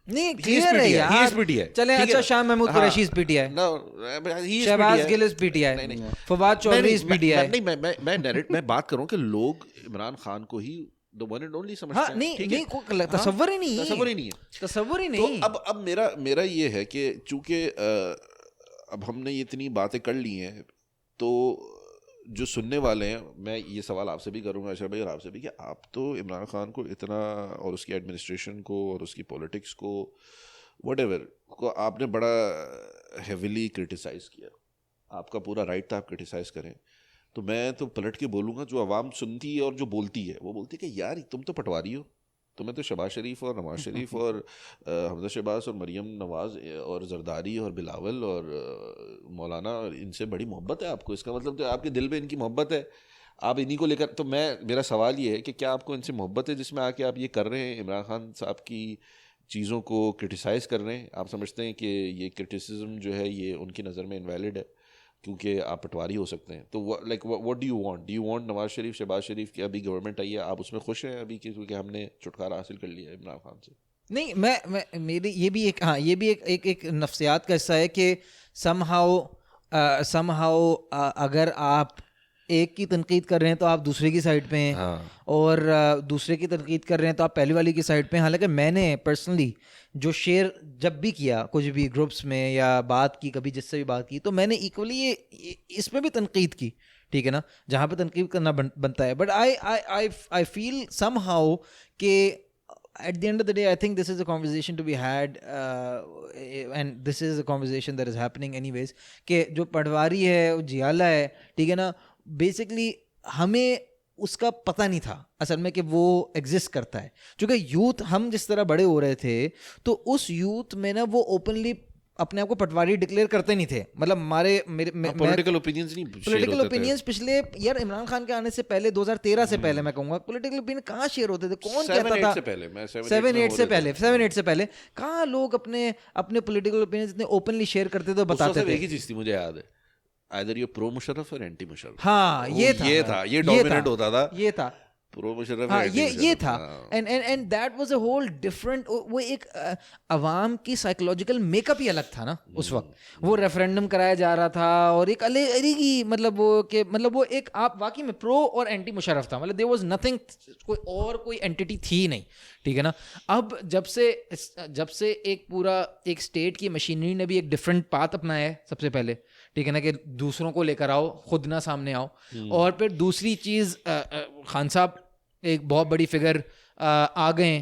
نہیں کلیئر ہے یار. چلیں اچھا, Shah Mahmood Qureshi is P T I, Shahbaz Gill is P T I, Fawad Chaudhry is P T I. نہیں, میں بات کروں کہ لوگ عمران خان کو ہی the one and only سمجھتے ہیں. نہیں, تصور ہی نہیں. اب میرا یہ ہے کہ چونکہ اب ہم نے اتنی باتیں کر لی ہیں, تو جو سننے والے ہیں, میں یہ سوال آپ سے بھی کروں گا اشرف بھائی اور آپ سے بھی, کہ آپ تو عمران خان کو اتنا, اور اس کی ایڈمنسٹریشن کو, اور اس کی پولیٹکس کو, وٹ ایور کو آپ نے بڑا ہیویلی کرٹیسائز کیا. آپ کا پورا رائٹ تھا آپ کرٹیسائز کریں, تو میں تو پلٹ کے بولوں گا, جو عوام سنتی ہے اور جو بولتی ہے وہ بولتی ہے کہ یار تم تو پٹواری ہو, تمہیں تو شہباز شریف اور نواز شریف اور حمزہ شہباز اور مریم نواز اور زرداری اور بلاول اور مولانا, ان سے بڑی محبت ہے آپ کو. اس کا مطلب تو آپ کے دل میں ان کی محبت ہے, آپ انہی کو لے کر. تو میرا سوال یہ ہے کہ کیا آپ کو ان سے محبت ہے جس میں آ کے آپ یہ کر رہے ہیں, عمران خان صاحب کی چیزوں کو کرٹیسائز کر رہے ہیں؟ آپ سمجھتے ہیں کہ یہ کرٹیسزم جو ہے یہ ان کی نظر میں انویلڈ ہے کیونکہ آپ پٹواری ہو سکتے ہیں؟ تو like what do you want Nawaz Sharif, Shehbaz Sharif کی ابھی گورنمنٹ آئی ہے, آپ اس میں خوش ہیں ابھی کیونکہ ہم نے چھٹکارا حاصل کر لیا ہے عمران خان سے؟ نہیں, میں میری یہ بھی ایک نفسیات کا حصہ ہے کہ سم ہاؤ سم ہاؤ اگر آپ ایک کی تنقید کر رہے ہیں تو آپ دوسرے کی سائڈ پہ ہیں, اور دوسرے کی تنقید کر رہے ہیں تو آپ پہلی والی کی سائڈ پہ ہیں. حالانکہ میں نے پرسنلی جو شیئر جب بھی کیا کچھ بھی گروپس میں یا بات کی کبھی جس سے بھی بات کی, تو میں نے ایکولی اس میں بھی تنقید کی, ٹھیک ہے نا, جہاں پہ تنقید کرنا بنتا ہے. But I feel somehow کہ at the end of the day, I think this is a conversation to be had, and this is a conversation that is happening anyways, کہ جو پٹواری ہے وہ جیالا ہے, ٹھیک ہے نا, بیسکلی ہمیں اس کا پتہ نہیں تھا اصل میں کہ وہ ایگزسٹ کرتا ہے. چونکہ یوتھ ہم جس طرح بڑے ہو رہے تھے تو اس یوتھ میں نا وہ اوپنلی اپنے آپ کو پٹواری ڈکلیئر کرتے نہیں تھے. مطلب ہمارے پولیٹیکل اوپینینز پچھلے یار عمران خان کے آنے سے پہلے 2013 سے پہلے میں کہوں گا پولیٹیکل اوپینین کہاں شیئر ہوتے تھے, کون کہتا تھا 7-8 سے پہلے کہاں لوگ اپنے پولیٹیکل اوپینینز اتنے اوپنلی شیئر کرتے تھے, بتاتے تھے. ایک ہی چیز تھی مجھے یاد ہے, either یہ پرو مشرف اور اینٹی مشرف. ہاں یہ تھا, یہ ڈومیننٹ ہوتا تھا, یہ تھا پرو مشرف, ہاں یہ تھا. And that was a whole different, وہ ایک عوام کی سائیکولوجیکل میک اپ ہی الگ تھا نا اس وقت. وہ ریفرینڈم کرایا جا رہا تھا اور ایک الگ ہی مطلب وہ ایک آپ واقعی میں پرو اور اینٹی مشرف تھا. مطلب دیر واز نتھنگ, کوئی اینٹی تھی نہیں, ٹھیک ہے نا. اب جب سے ایک پورا ایک اسٹیٹ کی مشینری نے بھی ایک ڈفرینٹ پاتھ اپنایا ہے سب سے پہلے, ٹھیک ہے نا, کہ دوسروں کو لے کر آؤ, خود نہ سامنے آؤ. اور پھر دوسری چیز, خان صاحب ایک بہت بڑی فگر آ گئے,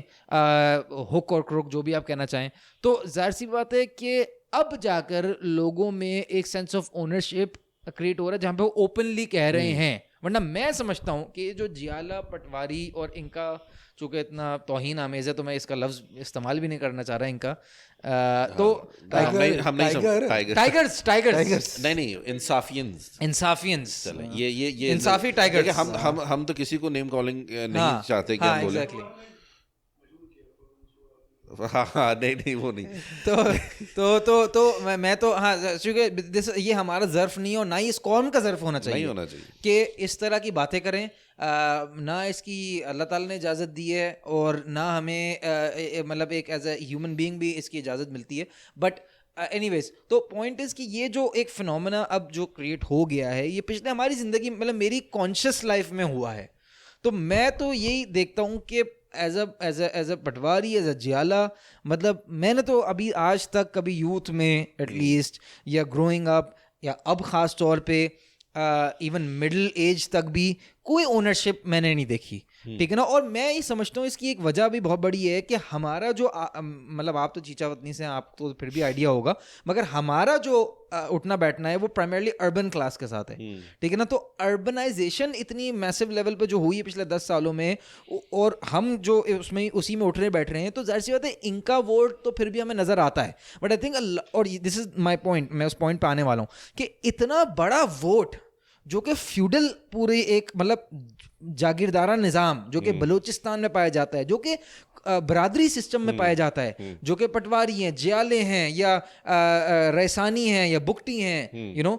ہک اور کروک جو بھی آپ کہنا چاہیں. تو ظاہر سی بات ہے کہ اب جا کر لوگوں میں ایک سینس آف اونرشپ کریٹ ہو رہا ہے جہاں پہ وہ اوپنلی کہہ رہے ہیں. ورنہ میں سمجھتا ہوں کہ جو جیالا پٹواری اور ان کا چونکہ اتنا توہین آمیز ہے تو میں اس کا لفظ استعمال بھی نہیں کرنا چاہ رہا ان کا, تو انصافی ٹائگر, ہم تو کسی کو نیم کالنگ نہیں چاہتے کہ ہم بولیں. ہاں نہیں وہ نہیں. تو میں تو ہاں, چونکہ یہ ہمارا ظرف نہیں اور نہ ہی اس قوم کا ظرف ہونا چاہیے کہ اس طرح کی باتیں کریں. نہ اس کی اللہ تعالیٰ نے اجازت دی ہے اور نہ ہمیں مطلب ایک ایز اے ہیومن بینگ بھی اس کی اجازت ملتی ہے. بٹ اینی ویز, تو پوائنٹ از کہ یہ جو ایک فنومنا اب جو کریٹ ہو گیا ہے یہ پچھلے ہماری زندگی مطلب میری کانشیس لائف میں ہوا ہے. تو میں تو یہی دیکھتا ہوں کہ as a patwari, as a jiyala, مطلب میں نے تو ابھی آج تک کبھی یوتھ میں ایٹ لیسٹ یا گروئنگ اپ یا اب خاص طور پہ ایون مڈل ایج تک بھی کوئی اونرشپ میں نے نہیں دیکھی, ٹھیک ہے نا. اور میں یہ سمجھتا ہوں اس کی ایک وجہ بھی بہت بڑی ہے کہ ہمارا جو مطلب آپ تو چیچا وطنی سے آپ تو پھر بھی آئیڈیا ہوگا, مگر ہمارا جو اٹھنا بیٹھنا ہے وہ پرائمرلی اربن کلاس کے ساتھ ہے, ٹھیک ہے نا. تو اربنائزیشن اتنی میسو لیول پہ جو ہوئی ہے پچھلے 10 سالوں میں, اور ہم جو اسی میں اٹھ رہے بیٹھ رہے ہیں, تو ظاہر سی بات ہے ان کا ووٹ تو پھر بھی ہمیں نظر آتا ہے. بٹ آئی تھنک, اور دس از مائی پوائنٹ, میں اس پوائنٹ پہ آنے والا ہوں کہ اتنا بڑا ووٹ جو کہ فیوڈل پورے ایک مطلب جاگیردارہ نظام جو کہ بلوچستان میں پایا جاتا ہے, جو کہ برادری سسٹم میں پایا جاتا ہے, جو کہ پٹواری ہیں, جیالے ہیں یا ریسانی ہیں یا بکٹی ہیں, یو نو,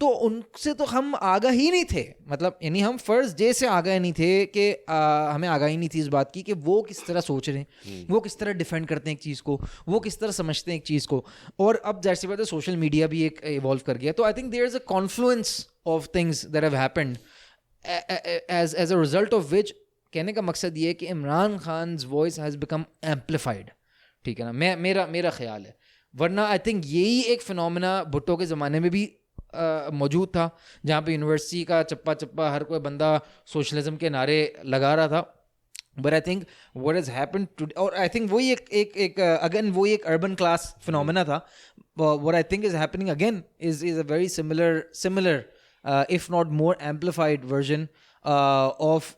تو ان سے تو ہم آگاہ ہی نہیں تھے. مطلب یعنی ہم فرسٹ ڈے سے آگاہ نہیں تھے کہ ہمیں آگاہی نہیں تھی اس بات کی کہ وہ کس طرح سوچ رہے ہیں, وہ کس طرح ڈیفینڈ کرتے ہیں ایک چیز کو, وہ کس طرح سمجھتے ہیں ایک چیز کو. اور اب ظاہر سی بات ہے سوشل میڈیا بھی ایک ایوالو کر گیا. تو I think there is a confluence of things that have happened as a result of which, کہنے کا مقصد یہ ہے کہ Imran Khan's voice has become amplified, ٹھیک ہے نا. میرا خیال ہے. ورنہ آئی تھنک یہی ایک فنومنا بھٹو کے زمانے میں بھی موجود تھا, جہاں پہ یونیورسٹی کا چپا ہر کوئی بندہ سوشلزم کے نعرے لگا رہا تھا. But I think what has happened to, اور آئی تھنک وہی ایک اگین وہی ایک اربن کلاس فنومنا تھا. What I think is happening again is a very similar if not more amplified version of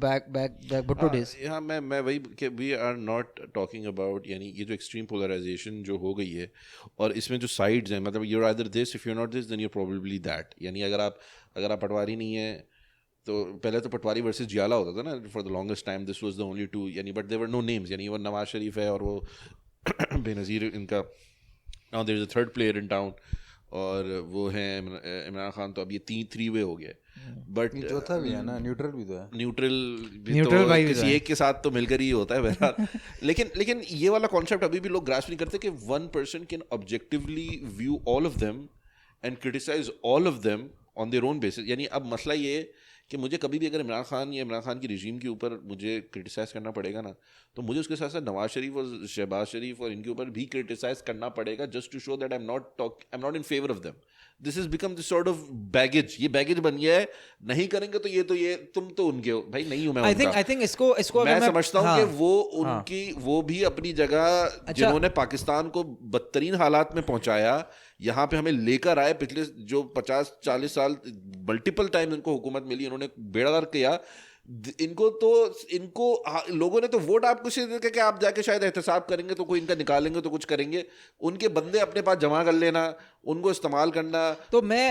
back Bhutto days. ہاں میں وہی کہ we are not talking about, یعنی یہ جو ایکسٹریم پولرائزیشن جو ہو گئی ہے اور اس میں جو سائڈز ہیں, مطلب you're either this, if you're not this then you're probably that. یعنی اگر آپ پٹواری نہیں ہیں تو پہلے تو پٹواری ورسز جیالا ہوتا تھا نا for the longest time, this was the only two, یعنی بٹ دیور نو نیمز. یعنی وہ نواز شریف ہے اور وہ بے نظیر ان کا, now there is a third player in town, اور وہ ہیں عمران خان, تو اب یہ 3 وے ہو گئے. بٹ چوتھا بھی ہے نا, نیوٹرل بھی تو ہے. نیوٹرل بھی تو کسی ایک کے ساتھ تو مل کر ہی ہوتا ہے بہرحال. لیکن یہ والا کانسیپٹ ابھی بھی لوگ گراسپ نہیں کرتے کہ one person can objectively view all of them and criticize all of them on their own basis. یعنی اب مسئلہ یہ ہے کہ مجھے کبھی بھی اگر عمران خان یا عمران خان کی رجیم کے اوپر مجھے کرٹیسائز کرنا پڑے گا نا, تو مجھے اس کے ساتھ ساتھ نواز شریف اور شہباز شریف اور ان کے اوپر بھی کرٹیسائز کرنا پڑے گا, just to show that I M not in favour of them. This is become this sort of baggage. یہ بیگیج بن گیا ہے, نہیں کریں گے تو یہ تم تو ان کے ہو بھائی, نہیں ہوں میں ان کا. میں سمجھتا ہوں کہ وہ ان کی وہ بھی اپنی جگہ جنہوں نے پاکستان کو بدترین حالات میں پہنچایا, یہاں پہ ہمیں لے کر آئے, پچھلے جو 50-40 سال ملٹیپل ٹائم ان کو حکومت ملی, انہوں نے بیڑا غرق کیا. ان کو لوگوں نے تو ووٹ آپ کو دے کہ آپ جا کے شاید احتساب کریں گے تو کوئی ان کا نکالیں گے تو کچھ کریں گے. ان کے بندے اپنے پاس جمع کر لینا, ان کو استعمال کرنا. تو میں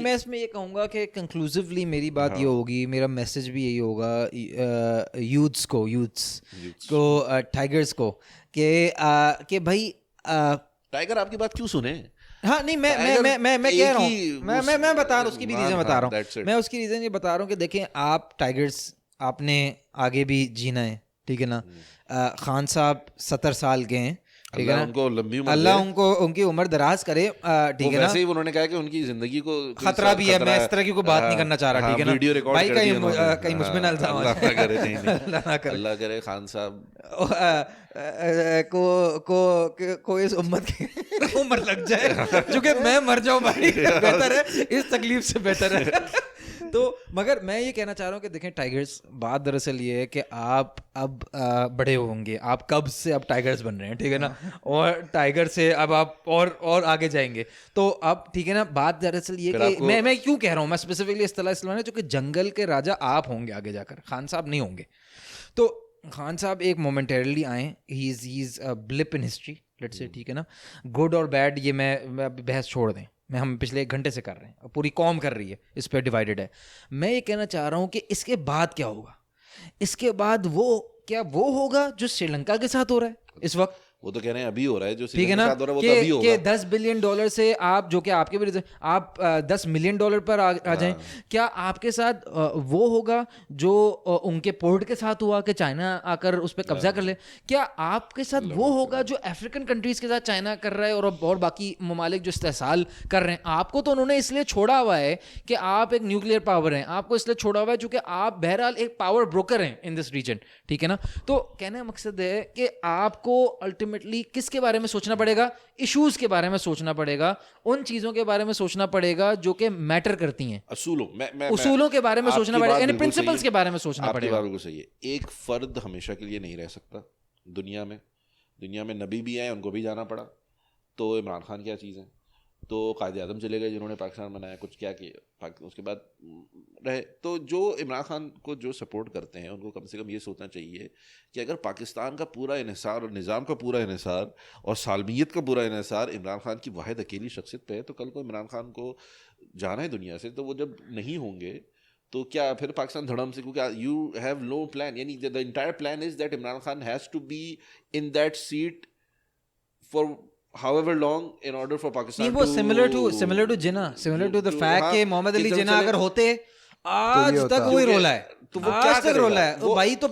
اس میں یہ کہوں گا کہ کنکلوزیولی میری بات یہ ہوگی, میرا میسج بھی یہی ہوگا یوتھس کو ٹائیگرز کو کہ بھائی ٹائیگر آپ کی بات کیوں سنیں. ہاں نہیں میں کہہ رہا ہوں, میں بتا رہا ہوں, اس کی بھی ریزن بتا رہا ہوں. میں اس کی ریزن یہ بتا رہا ہوں کہ دیکھیں آپ ٹائیگرز, آپ نے آگے بھی جینا ہے, ٹھیک ہے نا. خان صاحب 70 سال کے ہیں, ٹھیک ہے نا, اللہ ان کی عمر دراز کرے, ٹھیک ہے نا. ویسے ہی انہوں نے کہا کہ ان کی زندگی کو خطرہ بھی ہے, میں اس طرح کی کوئی بات نہیں کرنا چاہ رہا, ٹھیک ہے نا بھائی, کہیں مجھ میں نہ الزام اللہ کرے خان صاحب کو اس امت کی عمر لگ جائے, چونکہ میں مر جاؤں بھائی بہتر ہے, اس تکلیف سے بہتر ہے. تو مگر میں یہ کہنا چاہ رہا ہوں کہ دیکھیں ٹائیگرز, بات دراصل یہ ہے کہ آپ اب بڑے ہوں گے, آپ کب سے اب ٹائیگرز بن رہے ہیں, ٹھیک ہے نا, اور ٹائیگر سے اب آپ اور آگے جائیں گے. تو اب ٹھیک ہے نا, بات دراصل یہ کہ میں کیوں کہہ رہا ہوں, میں اسپیسیفکلی اصطلاح استعمال ہے چونکہ جنگل کے راجا آپ ہوں گے آگے جا کر, خان صاحب نہیں ہوں گے. تو خان صاحب ایک مومنٹریلی آئیں, ہی از بلپ ان ہسٹری, لیٹس سے, ٹھیک ہے نا. گڈ اور بیڈ یہ میں بحث چھوڑ دیں, ہم پچھلے 1 گھنٹے سے کر رہے ہیں, پوری قوم کر رہی ہے, اس پہ ڈیوائیڈڈ ہے. میں یہ کہنا چاہ رہا ہوں کہ اس کے بعد کیا ہوگا, اس کے بعد وہ ہوگا جو سری لنکا کے ساتھ ہو رہا ہے اس وقت. وہ تو کہہ رہے ہیں ابھی ہو رہا ہے جو ٹھیک ہے نا, کہ $10 بلین سے آپ, جو کہ آپ کے بھی آپ $10 ملین پر آ جائیں. کیا آپ کے ساتھ وہ ہوگا جو ان کے پورٹ کے ساتھ ہوا کہ چائنا آ کر اس پہ قبضہ کر لے؟ کیا آپ کے ساتھ وہ ہوگا جو افریقن کنٹریز کے ساتھ چائنا کر رہا ہے اور باقی ممالک جو استحصال کر رہے ہیں؟ آپ کو تو انہوں نے اس لیے چھوڑا ہوا ہے کہ آپ ایک نیوکلیئر پاور ہیں, آپ کو اس لیے چھوڑا ہوا ہے چونکہ آپ بہرحال ایک پاور بروکر ہیں ان دس ریجن, ٹھیک ہے نا. تو کہنے کا مقصد ہے کہ آپ کو کس کے بارے میں سوچنا پڑے گا؟ ایشوز کے بارے میں سوچنا پڑے گا, ان چیزوں کے بارے میں سوچنا پڑے گا جو کہ میٹر کرتی ہیں, اصولوں کے بارے میں سوچنا پڑے گا, یعنی پرنسپلز کے بارے میں سوچنا پڑے گا. بالکل صحیح ہے. ایک فرد ہمیشہ کے لیے نہیں رہ سکتا دنیا میں نبی بھی آئے, ان کو بھی جانا پڑا. تو عمران خان کیا چیز ہے, تو قائد اعظم چلے گئے جنہوں نے پاکستان بنایا, کچھ کیا اس کے بعد رہے. تو جو عمران خان کو جو سپورٹ کرتے ہیں ان کو کم سے کم یہ سوچنا چاہیے کہ اگر پاکستان کا پورا انحصار اور نظام کا پورا انحصار اور سالمیت کا پورا انحصار عمران خان کی واحد اکیلی شخصیت پہ ہے, تو کل کو عمران خان کو جانا ہے دنیا سے, تو وہ جب نہیں ہوں گے تو کیا پھر پاکستان دھڑم سے, کیونکہ یو ہیو نو پلان, یعنی the entire plan is that Imran Khan has to be in that seat for however long in order for Pakistan وہ similar to Jinnah, similar to the fact کہ محمد علی جناح اگر ہوتے آج تک وہی رولا ہے, تو وہ آج تک رولا ہے. تو بھائی تو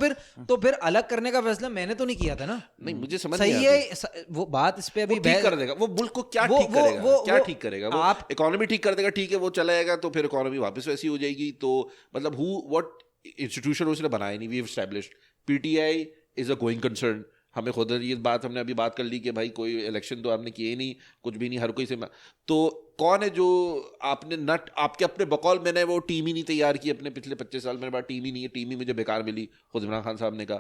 پھر الگ کرنے کا فیصلہ میں نے تو نہیں کیا تھا نا. نہیں مجھے سمجھ صحیح ہے, وہ بات اس پہ ابھی ٹھیک کر دے گا, وہ ملک کو کیا ٹھیک کرے گا, وہ اکانومی ٹھیک کر دے گا, ٹھیک ہے وہ چلا جائے گا تو پھر اکانومی واپس ویسی ہو جائے گی. تو مطلب what انسٹیٹیوشن اس نے بنایا نہیں, we have established PTI as a going concern. ہمیں خود یہ بات ہم نے ابھی بات کر لی کہ بھائی کوئی الیکشن تو آپ نے کیے نہیں, کچھ بھی نہیں, ہر کوئی سے. تو کون ہے جو آپ نے آپ کے اپنے بقول میں نے وہ ٹیم ہی نہیں تیار کی اپنے پچھلے 25 سال, میرے پاس ٹیم ہی نہیں ہے, ٹیم ہی مجھے بیکار ملی, خود عمران خان صاحب نے کہا.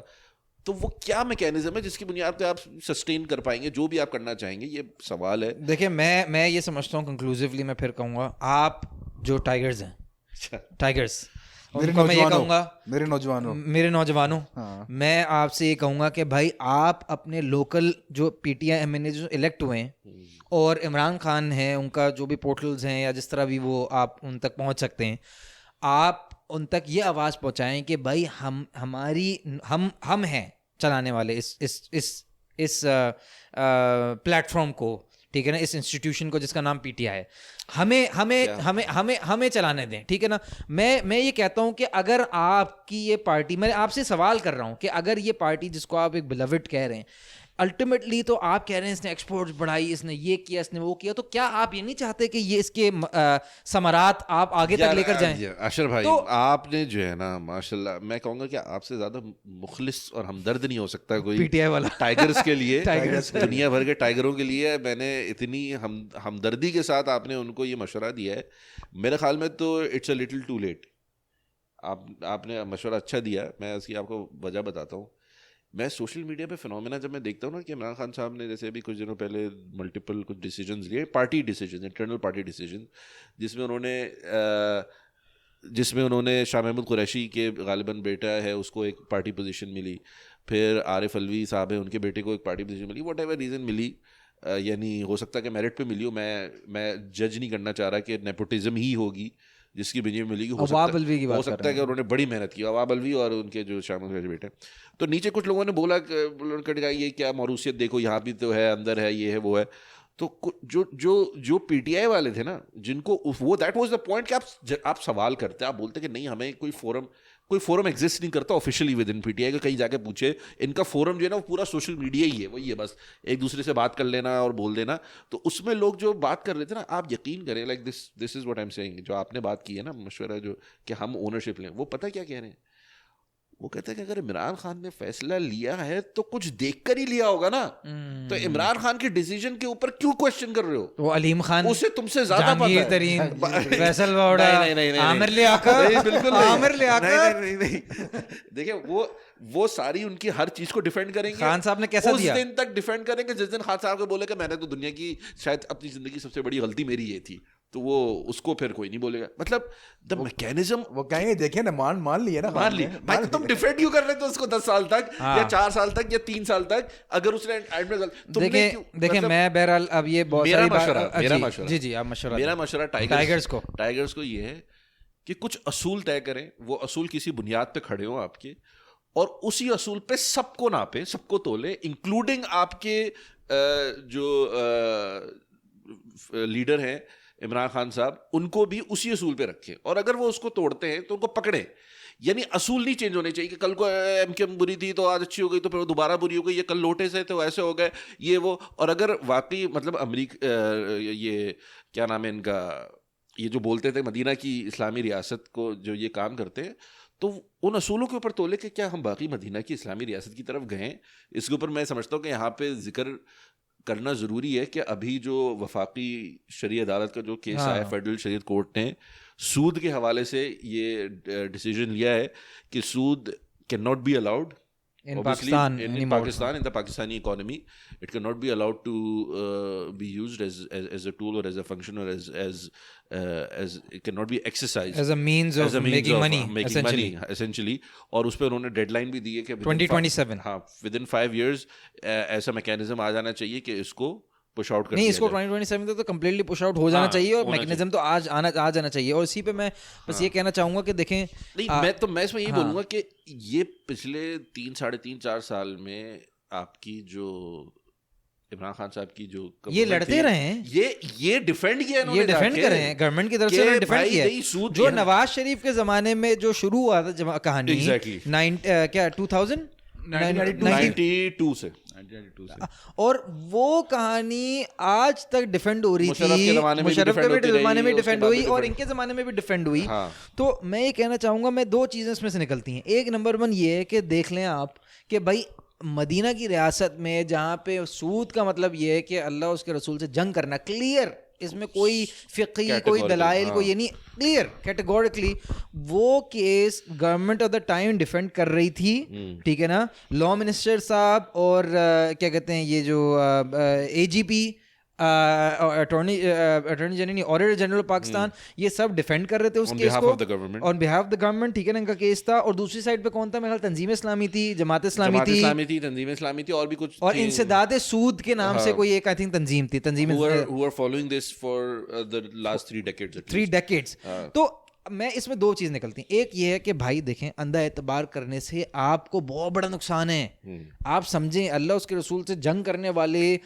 تو وہ کیا میکینزم ہے جس کی بنیاد پہ آپ سسٹین کر پائیں گے جو بھی آپ کرنا چاہیں گے؟ یہ سوال ہے. دیکھیں میں یہ سمجھتا ہوں کنکلوزیولی, میں پھر کہوں گا آپ جو ٹائیگرز ہیں, ٹائیگرز میرے نوجوانوں, میں آپ سے یہ کہوں گا کہ بھائی آپ اپنے لوکل جو PTI MNA جو الیکٹ ہوئے ہیں اور عمران خان ہیں, ان کا جو بھی پورٹلز ہیں یا جس طرح بھی وہ آپ ان تک پہنچ سکتے ہیں, آپ ان تک یہ آواز پہنچائیں کہ بھائی ہم ہیں چلانے والے اس پلیٹ فارم کو, ٹھیک ہے نا, اس انسٹیٹیوشن کو جس کا نام پی ٹی آئی ہے, ہمیں چلانے دیں, ٹھیک ہے نا. میں یہ کہتا ہوں کہ اگر آپ کی یہ پارٹی, میں آپ سے سوال کر رہا ہوں کہ اگر یہ پارٹی جس کو آپ ایک بلیوڈ کہہ رہے ہیں, الٹیمیٹلی تو آپ کہہ رہے ہیں اس نے ایکسپورٹس بڑھائی, اس نے یہ کیا, اس نے وہ کیا, تو کیا آپ یہ نہیں چاہتے کہ یہ اس کے ثمرات آپ آگے تک لے کر جائیں؟ اشر بھائی آپ نے جو ہے نا ماشاءاللہ, میں کہوں گا کہ آپ سے زیادہ مخلص اور ہمدرد نہیں ہو سکتا کوئی پی ٹی آئی والا ٹائیگرز کے لیے, دنیا بھر کے ٹائیگروں کے لیے. میں نے اتنی ہمدردی کے ساتھ آپ نے ان کو یہ مشورہ دیا ہے, میرے خیال میں تو it's a little too late. آپ نے مشورہ اچھا دیا. میں اس کی آپ کو وجہ بتاتا ہوں. میں سوشل میڈیا پہ فنومینا جب میں دیکھتا ہوں نا کہ عمران خان صاحب نے جیسے ابھی کچھ دنوں پہلے ملٹیپل کچھ ڈیسیجنز لیے, party decisions, internal party decision, جس میں انہوں نے شاہ محمود قریشی کے غالباً بیٹا ہے اس کو ایک پارٹی پوزیشن ملی, پھر عارف الوی صاحب ہیں ان کے بیٹے کو ایک پارٹی پوزیشن ملی, واٹ ایور ریزن ملی, یعنی ہو سکتا ہے کہ میرٹ پہ ملی ہو, میں جج نہیں کرنا چاہ رہا کہ نیپوٹزم ہی ہوگی جس کی بنیاد ملے گی. ہو سکتا ہے کہ انہوں نے بڑی محنت کی, عواب الوی اور ان کے جو شاہ محمود بیٹے. تو نیچے کچھ لوگوں نے بولا کہ یہ کیا موروثیت دیکھو, یہاں بھی تو ہے, اندر ہے, یہ ہے, وہ ہے. تو جو پی ٹی آئی والے تھے نا, جن کو وہ دیٹ واز دا پوائنٹ کہ آپ سوال کرتے, آپ بولتے کہ نہیں ہمیں کوئی فورم ایگزسٹ نہیں کرتا officially with in P T آئی کا. کہیں جا کے پوچھے, ان کا فورم جو ہے نا وہ پورا سوشل میڈیا ہی ہے, وہی ہے بس ایک دوسرے سے بات کر لینا اور بول دینا. تو اس میں لوگ جو بات کر رہے تھے نا, آپ یقین کریں like this is what I am saying, جو آپ نے بات کی ہے نا مشورہ جو کہ ہم اونرشپ لیں, وہ پتہ کیا کہہ رہے ہیں, وہ کہتے ہیں کہ اگر عمران خان نے فیصلہ لیا ہے تو کچھ دیکھ کر ہی لیا ہوگا نا, تو عمران خان کے ڈیسیجن کے اوپر کیوں کوشچن کر رہے ہو؟ وہ علیم خان اسے تم سے زیادہ پتہ ہے. ترین فیصل واوڑا, عامر لیاقت, بالکل عامر لیاقت. دیکھیں وہ ساری ان کی ہر چیز کو ڈیفینڈ کریں گے. خان صاحب نے کیسا دیا, اس دن تک ڈیفینڈ کریں گے جس دن خان صاحب کو بولے کہ میں نے تو دنیا کی شاید اپنی زندگی سب سے بڑی غلطی میری یہ تھی, تو وہ اس کو پھر کوئی نہیں بولے گا. مطلب دا میکینزم, وہ کہیں گے دیکھیں نا, مان لیے نا, مان لی بھائی, تم ڈیفینڈ کیوں کر رہے تھے اس کو 10 سال تک یا 4 سال تک یا 3 سال تک, اگر اس نے دیکھیں میں بہرحال اب یہ بہت ساری میرا مشورہ ٹائیگرز کو یہ ہے کہ کچھ اصول طے کریں, وہ اصول کسی بنیاد پہ کھڑے ہوں آپ کے, اور اسی اصول پہ سب کو ناپے, سب کو تولے, انکلوڈنگ آپ کے جو لیڈر ہیں عمران خان صاحب, ان کو بھی اسی اصول پہ رکھیں, اور اگر وہ اس کو توڑتے ہیں تو ان کو پکڑیں. یعنی اصول نہیں چینج ہونے چاہیے کہ کل کو ایم کے بری تھی تو آج اچھی ہو گئی تو پھر وہ دوبارہ بری ہو گئی, یہ کل لوٹے سے تو ایسے ہو گئے, یہ وہ. اور اگر واقعی مطلب یہ کیا نام ہے ان کا, یہ جو بولتے تھے مدینہ کی اسلامی ریاست کو جو یہ کام کرتے ہیں, تو ان اصولوں کے اوپر تولے کہ کیا ہم باقی مدینہ کی اسلامی ریاست کی طرف گئے. اس کے اوپر میں سمجھتا ہوں کہ یہاں پہ ذکر کرنا ضروری ہے کہ ابھی جو وفاقی شرعی عدالت کا جو کیس آیا فیڈرل شریعت کورٹ نے سود کے حوالے سے یہ ڈیسیجن لیا ہے کہ سود cannot be allowed in Pakistan, in the Pakistani economy. It cannot be allowed to be used as a tool or as a function or as it cannot be exercised as a means of making money essentially. اور اس پہ انہوں نے dead line بھی دی ہے کہ 2027 ہاں ودن 5 years ایسا mechanism آ جانا چاہیے کہ اس کو پش آؤٹ کر نہیں, اس کو 2027 تو کمپلیٹلی پش آؤٹ ہو جانا چاہیے, اور میکنزم تو آ جانا چاہیے. اور اسی پہ میں بس یہ کہنا چاہوں گا کہ دیکھیں, میں اس میں یہی بولوں گا کہ یہ پچھلے 3-4.5 سال میں آپ کی جو عمران خان صاحب کی جو یہ لڑتے رہے ہیں, یہ ڈیفینڈ کیا, یہ ڈیفینڈ کر رہے ہیں گورنمنٹ کی طرف سے, ڈیفینڈ کیا ہے. جو نواز شریف کے زمانے میں جو شروع ہوا تھا کہانی کیا 1992 سے, اور وہ کہانی آج تک ڈیفینڈ ہو رہی تھی, مشرف کے زمانے میں ڈیفینڈ ہوئی اور ان کے زمانے میں بھی ڈیفینڈ ہوئی. تو میں یہ کہنا چاہوں گا, میں 2 چیزیں اس میں سے نکلتی ہیں. ایک نمبر 1 یہ ہے کہ دیکھ لیں آپ کہ بھائی مدینہ کی ریاست میں جہاں پہ سود کا مطلب یہ ہے کہ اللہ اس کے رسول سے جنگ کرنا, کلیئر, اس میں کوئی فقہی کوئی دلائل کوئی یہ نہیں, کلیئر کیٹیگوریکلی وہ case government of the time defend کر رہی تھی, ٹھیک ہے نا. لا منسٹر صاحب اور کیا کہتے ہیں یہ جو A G P attorney general auditor general Pakistan, یہ سب ڈیفینڈ کر رہے تھے اس کیس کو آن بہاف آف دا گورنمنٹ, ٹھیک ہے نا, ان کا کیس تھا. اور دوسری سائڈ پہ کون تھا, میرا تنظیم اسلامی تھی, جماعت اسلامی تھی, تنظیم اسلامی تھی, اور بھی کچھ, اور انسداد سود کے نام سے کوئی ایک آئی تھنک تنظیم تھی, تنظیم who are following this for the last 3 decades. تو میں اس میں دو چیز نکلتی ہیں. ایک یہ ہے کہ بھائی دیکھیں اندھا اعتبار کرنے سے آپ کو بہت بڑا نقصان ہے. آپ سمجھیں اللہ اس کے رسول سے جنگ کرنے والے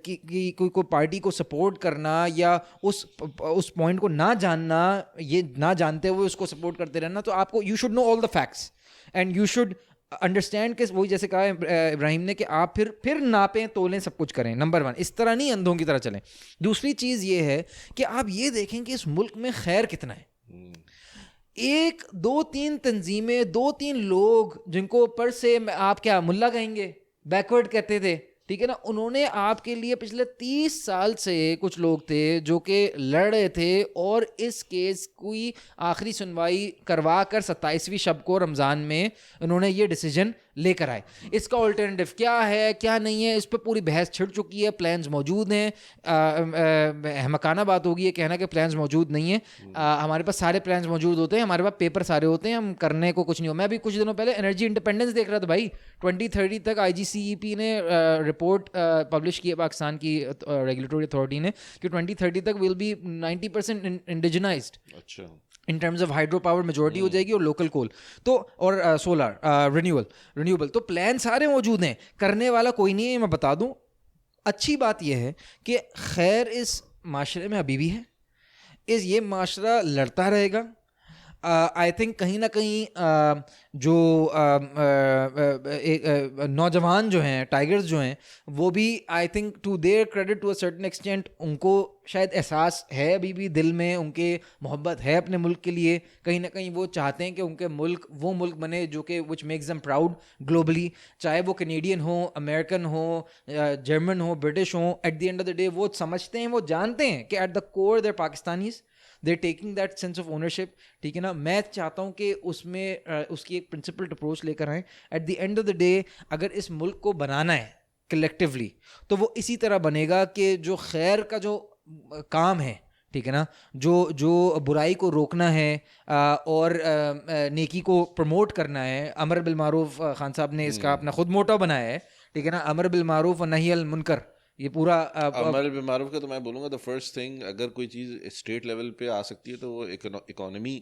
کی کوئی پارٹی کو سپورٹ کرنا یا اس پوائنٹ کو نہ جاننا, یہ نہ جانتے ہوئے اس کو سپورٹ کرتے رہنا, تو آپ کو you should know all the facts and you should understand کہ وہی جیسے کہا ابراہیم نے کہ آپ پھر ناپیں تولیں سب کچھ کریں. نمبر 1 اس طرح نہیں اندھوں کی طرح چلیں. دوسری چیز یہ ہے کہ آپ یہ دیکھیں کہ اس ملک میں خیر کتنا ہے. 1 2 3 تنظیمیں, 2 3 لوگ جن کو اوپر سے آپ کیا ملا کہیں گے, بیکورڈ کہتے تھے, ٹھیک ہے نا, انہوں نے آپ کے لیے پچھلے 30 سال سے کچھ لوگ تھے جو کہ لڑ رہے تھے اور اس کیس کوئی آخری سنوائی کروا کر 27ویں شب کو رمضان میں انہوں نے یہ ڈیسیجن لے کر آئے. اس کا الٹرنیٹیو کیا ہے کیا نہیں ہے اس پہ پوری بحث چھڑ چکی ہے. پلانز موجود ہیں. احمقانہ بات ہوگی یہ کہنا کہ پلانز موجود نہیں ہیں. ہمارے پاس سارے پلانز موجود ہوتے ہیں, ہمارے پاس پیپر سارے ہوتے ہیں, ہم کرنے کو کچھ نہیں ہو. میں بھی کچھ دنوں پہلے انرجی انڈیپینڈنس دیکھ رہا تھا بھائی. 2030 تک IGCEP نے رپورٹ پبلش کی ہے پاکستان کی ریگولیٹری اتھارٹی نے کہ 2030 تک ول بی 90% انڈیجنائزڈ. اچھا, in terms of hydro power majority ہو جائے گی اور لوکل کول تو اور سولر رینیوبل. تو پلان سارے موجود ہیں, کرنے والا کوئی نہیں ہے. میں بتا دوں اچھی بات یہ ہے کہ خیر اس معاشرے میں ابھی بھی ہے. یہ معاشرہ لڑتا رہے گا. آئی تھنک کہیں نہ کہیں جو نوجوان جو ہیں, ٹائیگرز جو ہیں, وہ بھی I think to their credit to a certain extent ان کو شاید احساس ہے ابھی بھی دل میں, ان کے محبت ہے اپنے ملک کے لیے. کہیں نہ کہیں وہ چاہتے ہیں کہ ان کے ملک وہ ملک بنے جو کہ which makes them proud globally, چاہے وہ کینیڈین ہوں, امریکن ہوں, جرمن ہوں, برٹش ہوں. At the end of the day وہ سمجھتے ہیں, وہ جانتے ہیں کہ at the core they Pakistanis, they taking that sense of ownership. ٹھیک ہے نا, میں چاہتا ہوں کہ اس میں اس کی ایک پرنسپلڈ اپروچ لے کر آئیں. At the end of the day اگر اس ملک کو بنانا ہے کلیکٹیولی تو وہ اسی طرح بنے گا کہ جو خیر کا جو کام ہے, ٹھیک ہے نا, جو برائی کو روکنا ہے اور نیکی کو پروموٹ کرنا ہے. امر بالمعروف, خان صاحب نے اس کا اپنا خود موٹو بنایا ہے, ٹھیک ہے نا, امر بالمعروف و نہی عن المنکر. یہ پورا امر بالمعروف کا تو میں بولوں گا دا فرسٹ تھنگ, اگر کوئی چیز اسٹیٹ لیول پہ آ سکتی ہے تو وہ اکانومی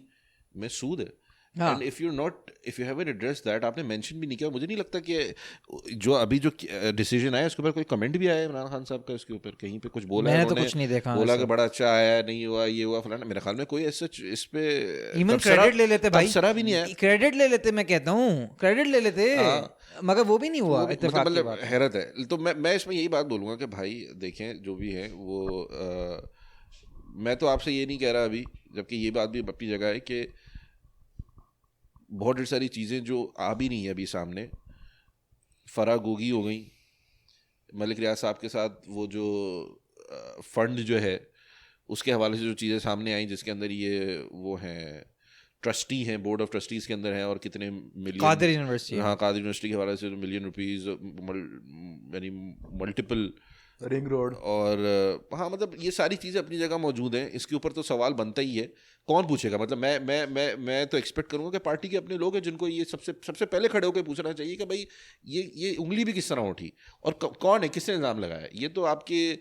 میں سود ہے. And if you haven't address that, آپ نے مینشن بھی نہیں کیا. مجھے نہیں لگتا کہ جو ابھی جو ڈیسیجن آیا اس کے اوپر کوئی کمنٹ بھی آیا ہے عمران خان صاحب کا, اس کے اوپر کہیں پہ کچھ بولا ہے؟ میں نے تو کچھ نہیں دیکھا, بولا کہ بڑا اچھا آیا, نہیں ہوا, یہ ہوا فلانا. میرے خیال میں کوئی ایسا اس پہ ایون کریڈٹ لے لیتے بھائی, سرا بھی نہیں ہے, کریڈٹ لے لیتے. میں کہتا ہوں کریڈٹ لے لیتے, مگر وہ بھی نہیں ہوا. مطلب حیرت ہے. تو میں اس میں یہی بات بولوں گا کہ بھائی دیکھیں جو بھی ہے وہ, میں تو آپ سے یہ نہیں کہہ رہا ابھی, جبکہ یہ بات بھی اپنی جگہ ہے کہ بہت ڈھیر ساری چیزیں جو آ بھی نہیں ہیں ابھی سامنے, فرا گوگی ہو گئیں. ملک ریاض صاحب کے ساتھ وہ جو فنڈ جو ہے اس کے حوالے سے جو چیزیں سامنے آئیں, جس کے اندر یہ وہ ہیں ٹرسٹی ہیں, بورڈ آف ٹرسٹیز کے اندر ہیں, اور کتنے ملین, قادر یونیورسٹی, ہاں قادر یونیورسٹی کے حوالے سے ملین روپیز, یعنی ملٹیپل رنگ روڈ, اور ہاں مطلب یہ ساری چیزیں اپنی جگہ موجود ہیں. اس کے اوپر تو سوال بنتا ہی ہے, کون پوچھے گا؟ مطلب میں تو ایکسپیکٹ کروں گا کہ پارٹی کے اپنے لوگ ہیں جن کو یہ سب سے پہلے کھڑے ہو کے پوچھنا چاہیے کہ بھائی یہ انگلی بھی کس طرح اٹھی اور کون ہے, کس نے الزام لگایا. یہ تو آپ کے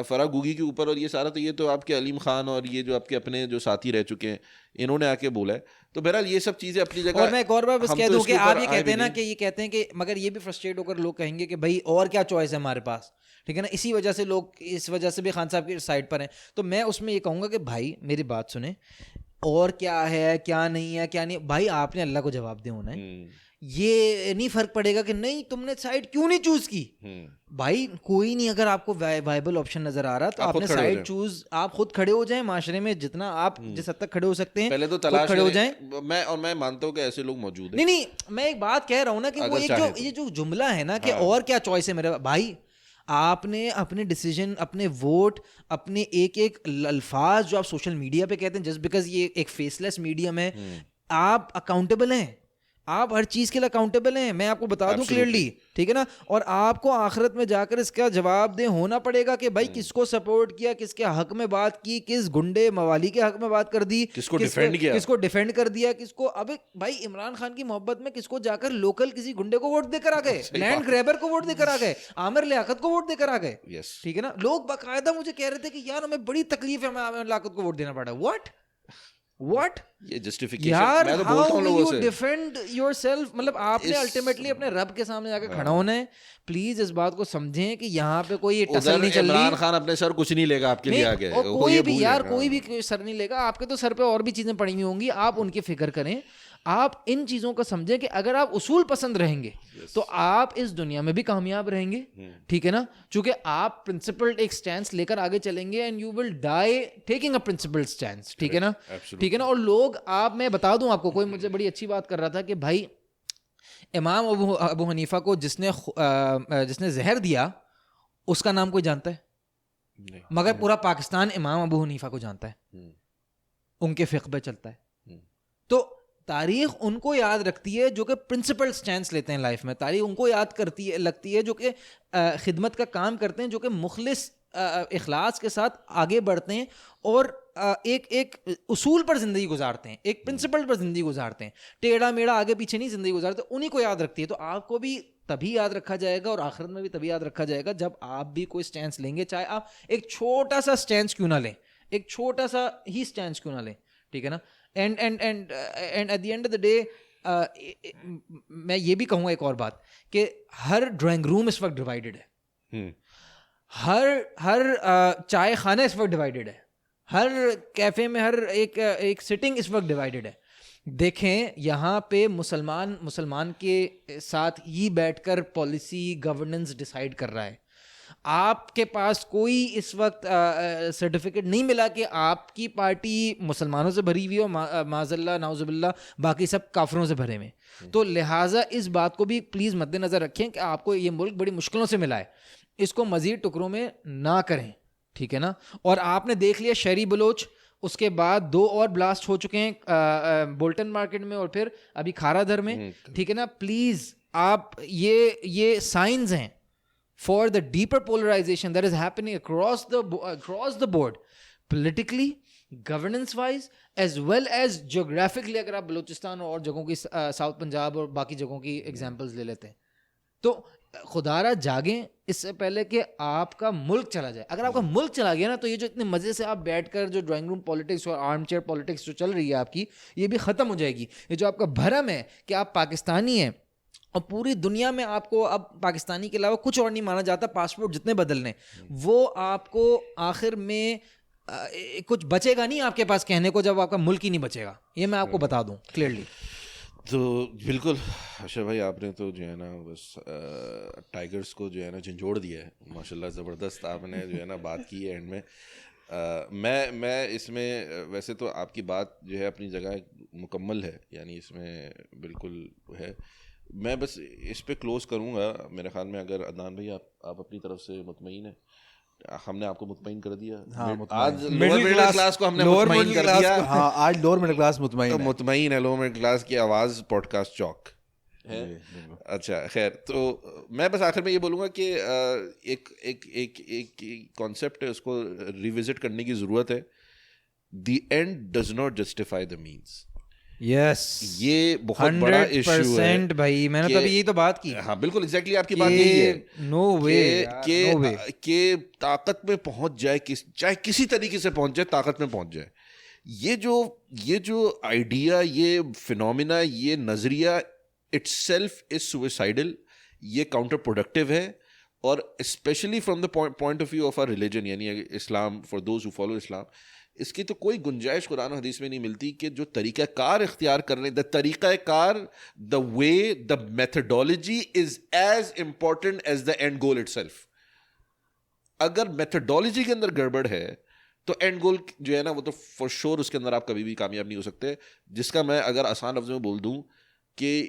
فرا گوگی کے اوپر, اور یہ سارا تو یہ تو آپ کے علیم خان اور یہ جو آپ کے اپنے جو ساتھی رہ چکے ہیں انہوں نے آ کے بولا ہے. تو بہرحال یہ سب چیزیں اپنی جگہ. اور میں ایک اور بات بس کہہ دوں کہ آپ یہ کہتے ہیں نا کہ یہ کہتے ہیں کہ, مگر یہ بھی فرسٹریٹ ہو کر لوگ کہیں گے کہ بھائی اور کیا چوائس ہے ہمارے پاس, ٹھیک ہے نا. اسی وجہ سے لوگ اس وجہ سے بھی خان صاحب کی سائڈ پر ہیں. تو میں اس میں یہ کہوں گا کہ بھائی میری بات سنیں, اور کیا ہے کیا نہیں ہے کیا نہیں, بھائی آپ نے اللہ کو جواب دے ہونا ہے. یہ نہیں فرق پڑے گا کہ نہیں تم نے سائڈ کیوں نہیں چوز کی. بھائی کوئی نہیں, اگر آپ کو وائبل آپشن نظر آ رہا تو آپ نے سائڈ چوز, آپ خود کھڑے ہو جائیں معاشرے میں, جتنا آپ جس حد تک کھڑے ہو سکتے ہیں پہلے تو تلاش کھڑے ہو جائیں. میں مانتا ہوں کہ ایسے لوگ موجود ہیں. نہیں میں ایک بات کہہ رہا ہوں نا کہ وہ ایک یہ جو جملہ ہے نا کہ اور کیا چوائس ہے میرے بھائی, آپ نے اپنے ڈیسیجن, اپنے ووٹ, اپنے ایک الفاظ جو آپ سوشل میڈیا پہ کہتے ہیں, جسٹ بیکاز یہ ایک فیس لیس میڈیم ہے, آپ اکاؤنٹیبل ہیں, آپ ہر چیز کے لیے اکاؤنٹیبل ہیں. میں آپ کو بتا دوں کلیئرلی, ٹھیک ہے نا, اور آپ کو آخرت میں جا کر اس کا جواب دہ ہونا پڑے گا کہ بھائی کس کو سپورٹ کیا, کس کے حق میں بات کی, کس گنڈے موالی کے حق میں بات کر دی, کس کو ڈیفینڈ کیا, کس کو ڈیفینڈ کر دیا, کس کو. اب بھائی عمران خان کی محبت میں کس کو جا کر لوکل کسی گنڈے کو ووٹ دے کر آ گئے, لینڈ گریبر کو ووٹ دے کر آ گئے, عامر لیاقت کو ووٹ دے کر آ گئے, ٹھیک ہے نا. لوگ باقاعدہ مجھے کہہ رہے تھے کہ یار ہمیں بڑی تکلیف ہے, ہمیں عامر لیاقت کو ووٹ دینا پڑا. What What? یہ جسٹیفیکیشن یار میں تو بولتا ہوں how لوگوں will سے you defend yourself؟ مطلب آپ نے الٹیمیٹلی اپنے رب کے سامنے جا کے کھڑا ہونا ہے. پلیز اس بات کو سمجھیں کہ یہاں پہ کوئی ٹسل نہیں چل رہی. عمران خان اپنے سر کچھ نہیں لے گا آپ کے لیے آگے, کوئی بھی یار کوئی بھی سر نہیں لے گا آپ کے. تو سر پہ اور بھی چیزیں پڑی ہوئی ہوں گی, آپ ان کی فکر کریں. آپ ان چیزوں کو سمجھیں کہ اگر آپ اصول پسند رہیں گے تو آپ اس دنیا میں بھی کامیاب رہیں گے, ٹھیک ہے نا, چونکہ آپ پرنسپلڈ ایک سٹینس لے کر آگے چلیں گے and you will die taking a principled stance, ٹھیک ہے نا, ٹھیک ہے نا. اور لوگ میں بتا دوں آپ کو, کوئی مجھے بڑی اچھی بات کر رہا تھا کہ بھائی امام ابو حنیفہ کو جس نے زہر دیا اس کا نام کوئی جانتا ہے؟ مگر پورا پاکستان امام ابو حنیفہ کو جانتا ہے, ان کے فقہ پہ چلتا ہے. تو تاریخ ان کو یاد رکھتی ہے جو کہ پرنسپل سٹینس لیتے ہیں لائف میں. تاریخ ان کو یاد لگتی ہے جو کہ خدمت کا کام کرتے ہیں, جو کہ مخلص اخلاص کے ساتھ آگے بڑھتے ہیں اور ایک اصول پر زندگی گزارتے ہیں, ایک پرنسپل پر زندگی گزارتے ہیں, ٹیڑھا میڑھا آگے پیچھے نہیں زندگی گزارتے. انہیں کو یاد رکھتی ہے. تو آپ کو بھی تبھی یاد رکھا جائے گا اور آخرت میں بھی تبھی یاد رکھا جائے گا جب آپ بھی کوئی سٹینس لیں گے, چاہے آپ ایک چھوٹا سا سٹینس کیوں نہ لیں, ایک چھوٹا سا ہی سٹینس کیوں نہ لیں, ٹھیک ہے نا. And at the end of the day میں یہ بھی کہوں گا ایک اور بات کہ ہر ڈرائنگ روم اس وقت ڈیوائیڈڈ ہے, ہر چائے خانہ اس وقت ڈیوائیڈڈ ہے, ہر کیفے میں ہر ایک سٹنگ اس وقت ڈیوائیڈڈ ہے. دیکھیں یہاں پہ مسلمان کے ساتھ ہی بیٹھ کر پالیسی گورننس ڈیسائیڈ کر رہا ہے. آپ کے پاس کوئی اس وقت سرٹیفکیٹ نہیں ملا کہ آپ کی پارٹی مسلمانوں سے بھری ہوئی ہو, معاذ اللہ نعوذ باللہ باقی سب کافروں سے بھرے ہوئے. تو لہٰذا اس بات کو بھی پلیز مد نظر رکھیں کہ آپ کو یہ ملک بڑی مشکلوں سے ملا ہے, اس کو مزید ٹکڑوں میں نہ کریں, ٹھیک ہے نا. اور آپ نے دیکھ لیا شہری بلوچ, اس کے بعد 2 اور بلاسٹ ہو چکے ہیں بولٹن مارکیٹ میں اور پھر ابھی کھارا دھر میں, ٹھیک ہے نا. پلیز آپ یہ سائنز ہیں for the deeper polarization that is happening across the board, politically, governance wise, as well as geographically. اگر آپ بلوچستان اور جگہوں کی ساؤتھ پنجاب اور باقی جگہوں کی ایگزامپلز لے لیتے ہیں تو خدارہ جاگیں اس سے پہلے کہ آپ کا ملک چلا جائے. اگر آپ کا ملک چلا گیا نا تو یہ جو اتنے مزے سے آپ بیٹھ کر جو ڈرائنگ روم پالیٹکس اور آرم چیئر پالیٹکس جو چل رہی ہے آپ کی, یہ بھی ختم ہو جائے گی. یہ جو آپ کا بھرم ہے کہ آپ پاکستانی ہیں اور پوری دنیا میں آپ کو اب پاکستانی کے علاوہ کچھ اور نہیں مانا جاتا, پاسپورٹ جتنے بدلنے, وہ آپ کو آخر میں کچھ بچے گا نہیں آپ کے پاس کہنے کو جب آپ کا ملک ہی نہیں بچے گا. یہ میں آپ کو بتا دوں کلیئرلی. تو بالکل اشرف بھائی آپ نے تو جو ہے نا بس ٹائیگرس کو جو ہے نا جھنجھوڑ دیا ہے ماشاء اللہ, زبردست آپ نے جو ہے نا بات کی ہے اینڈ میں. میں اس میں ویسے تو آپ کی بات جو ہے اپنی جگہ مکمل ہے, یعنی اس میں بالکل ہے. میں بس اس پہ کلوز کروں گا میرے خیال میں. اگر عدنان بھائی آپ اپنی طرف سے مطمئن ہیں, ہم نے آپ کو مطمئن کر دیا. آج لوور مڈل کلاس کو ہم نے مطمئن کر دیا. ہاں آج لوور مڈل کلاس مطمئن ہے. لوور مڈل کلاس کی آواز پوڈ کاسٹ چوک ہے. اچھا خیر, تو میں بس آخر میں یہ بولوں گا کہ ایک کانسیپٹ ہے, اس کو ریوزٹ کرنے کی ضرورت ہے. The end does not justify the means. Yes, یہ بہت بڑا ایشو ہے بھائی. میں نے تو یہی تو بات کی. ہاں بالکل ایگزیکٹلی آپ کی بات یہی ہے. نو وے کہ طاقت میں پہنچ جائے, چاہے کسی طریقے سے پہنچ جائے, طاقت میں پہنچ جائے. یہ جو آئیڈیا, یہ فینومینا, یہ نظریہ اٹ سیلف از سوئسائڈل. یہ کاؤنٹر پروڈکٹیو ہے. اور especially from the point of view of our religion, یعنی Islam, for those who follow Islam, اس کی تو کوئی گنجائش قرآن و حدیث میں نہیں ملتی کہ جو طریقہ کار اختیار کر رہے ہیں, دا طریقہ کار, the way, the methodology is as important as the end goal اٹ سیلف. اگر میتھڈالوجی کے اندر گڑبڑ ہے تو اینڈ گول جو ہے نا وہ تو فار شور اس کے اندر آپ کبھی بھی کامیاب نہیں ہو سکتے. جس کا میں اگر آسان لفظوں میں بول دوں کہ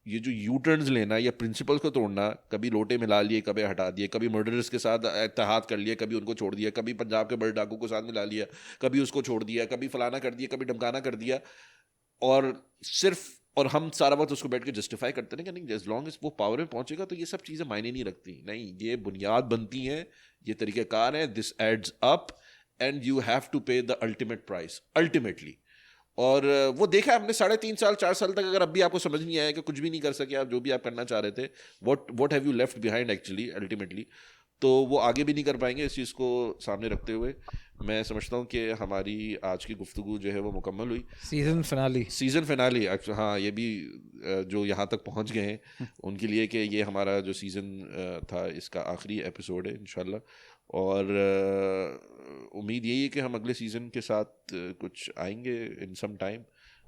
یہ جو یو ٹرنز لینا یا پرنسپلس کو توڑنا, کبھی لوٹے ملا لیے, کبھی ہٹا دیے, کبھی مرڈرز کے ساتھ اتحاد کر لیا, کبھی ان کو چھوڑ دیا, کبھی پنجاب کے بڑے ڈاکو کو ساتھ ملا لیا, کبھی اس کو چھوڑ دیا, کبھی فلانا کر دیا, کبھی ڈمکانا کر دیا, اور صرف اور ہم سارا وقت اس کو بیٹھ کے جسٹیفائی کرتے ہیں کہ نہیں ایز لانگ ایز وہ پاور میں پہنچے گا تو یہ سب چیزیں معنی نہیں رکھتی. نہیں, یہ بنیاد بنتی ہیں, یہ طریقہ کار ہے. This adds up and you have to pay the ultimate price ultimately. اور وہ دیکھا ہم نے 3.5 سال 4 سال تک, اگر اب بھی آپ کو سمجھ نہیں آیا کہ کچھ بھی نہیں کر سکے آپ جو بھی آپ کرنا چاہ رہے تھے, what have you left behind actually ultimately. تو وہ آگے بھی نہیں کر پائیں گے. اس چیز کو سامنے رکھتے ہوئے میں سمجھتا ہوں کہ ہماری آج کی گفتگو جو ہے وہ مکمل ہوئی. سیزن فنالی ہاں, یہ بھی جو یہاں تک پہنچ گئے ہیں ان کے لیے کہ یہ ہمارا جو سیزن تھا اس کا آخری ایپیسوڈ ہے انشاءاللہ. اور امید یہی ہے کہ ہم اگلے سیزن کے ساتھ کچھ آئیں گے ان سم ٹائم.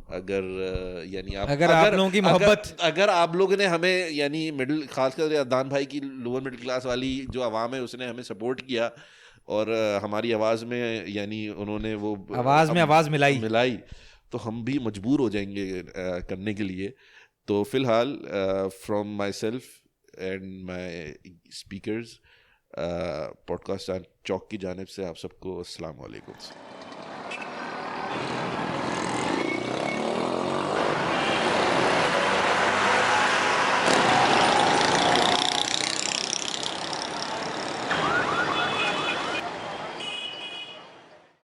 اگر یعنی آپ لوگوں کی محبت, اگر آپ لوگوں نے ہمیں یعنی مڈل, خاص کر عدنان بھائی کی لوور مڈل کلاس والی جو عوام ہے اس نے ہمیں سپورٹ کیا اور ہماری آواز میں یعنی انہوں نے وہ آواز ملائی, تو ہم بھی مجبور ہو جائیں گے کرنے کے لیے. تو فی الحال from myself and my speakers podcast Chowk کی جانب سے آپ سب کو السلام علیکم.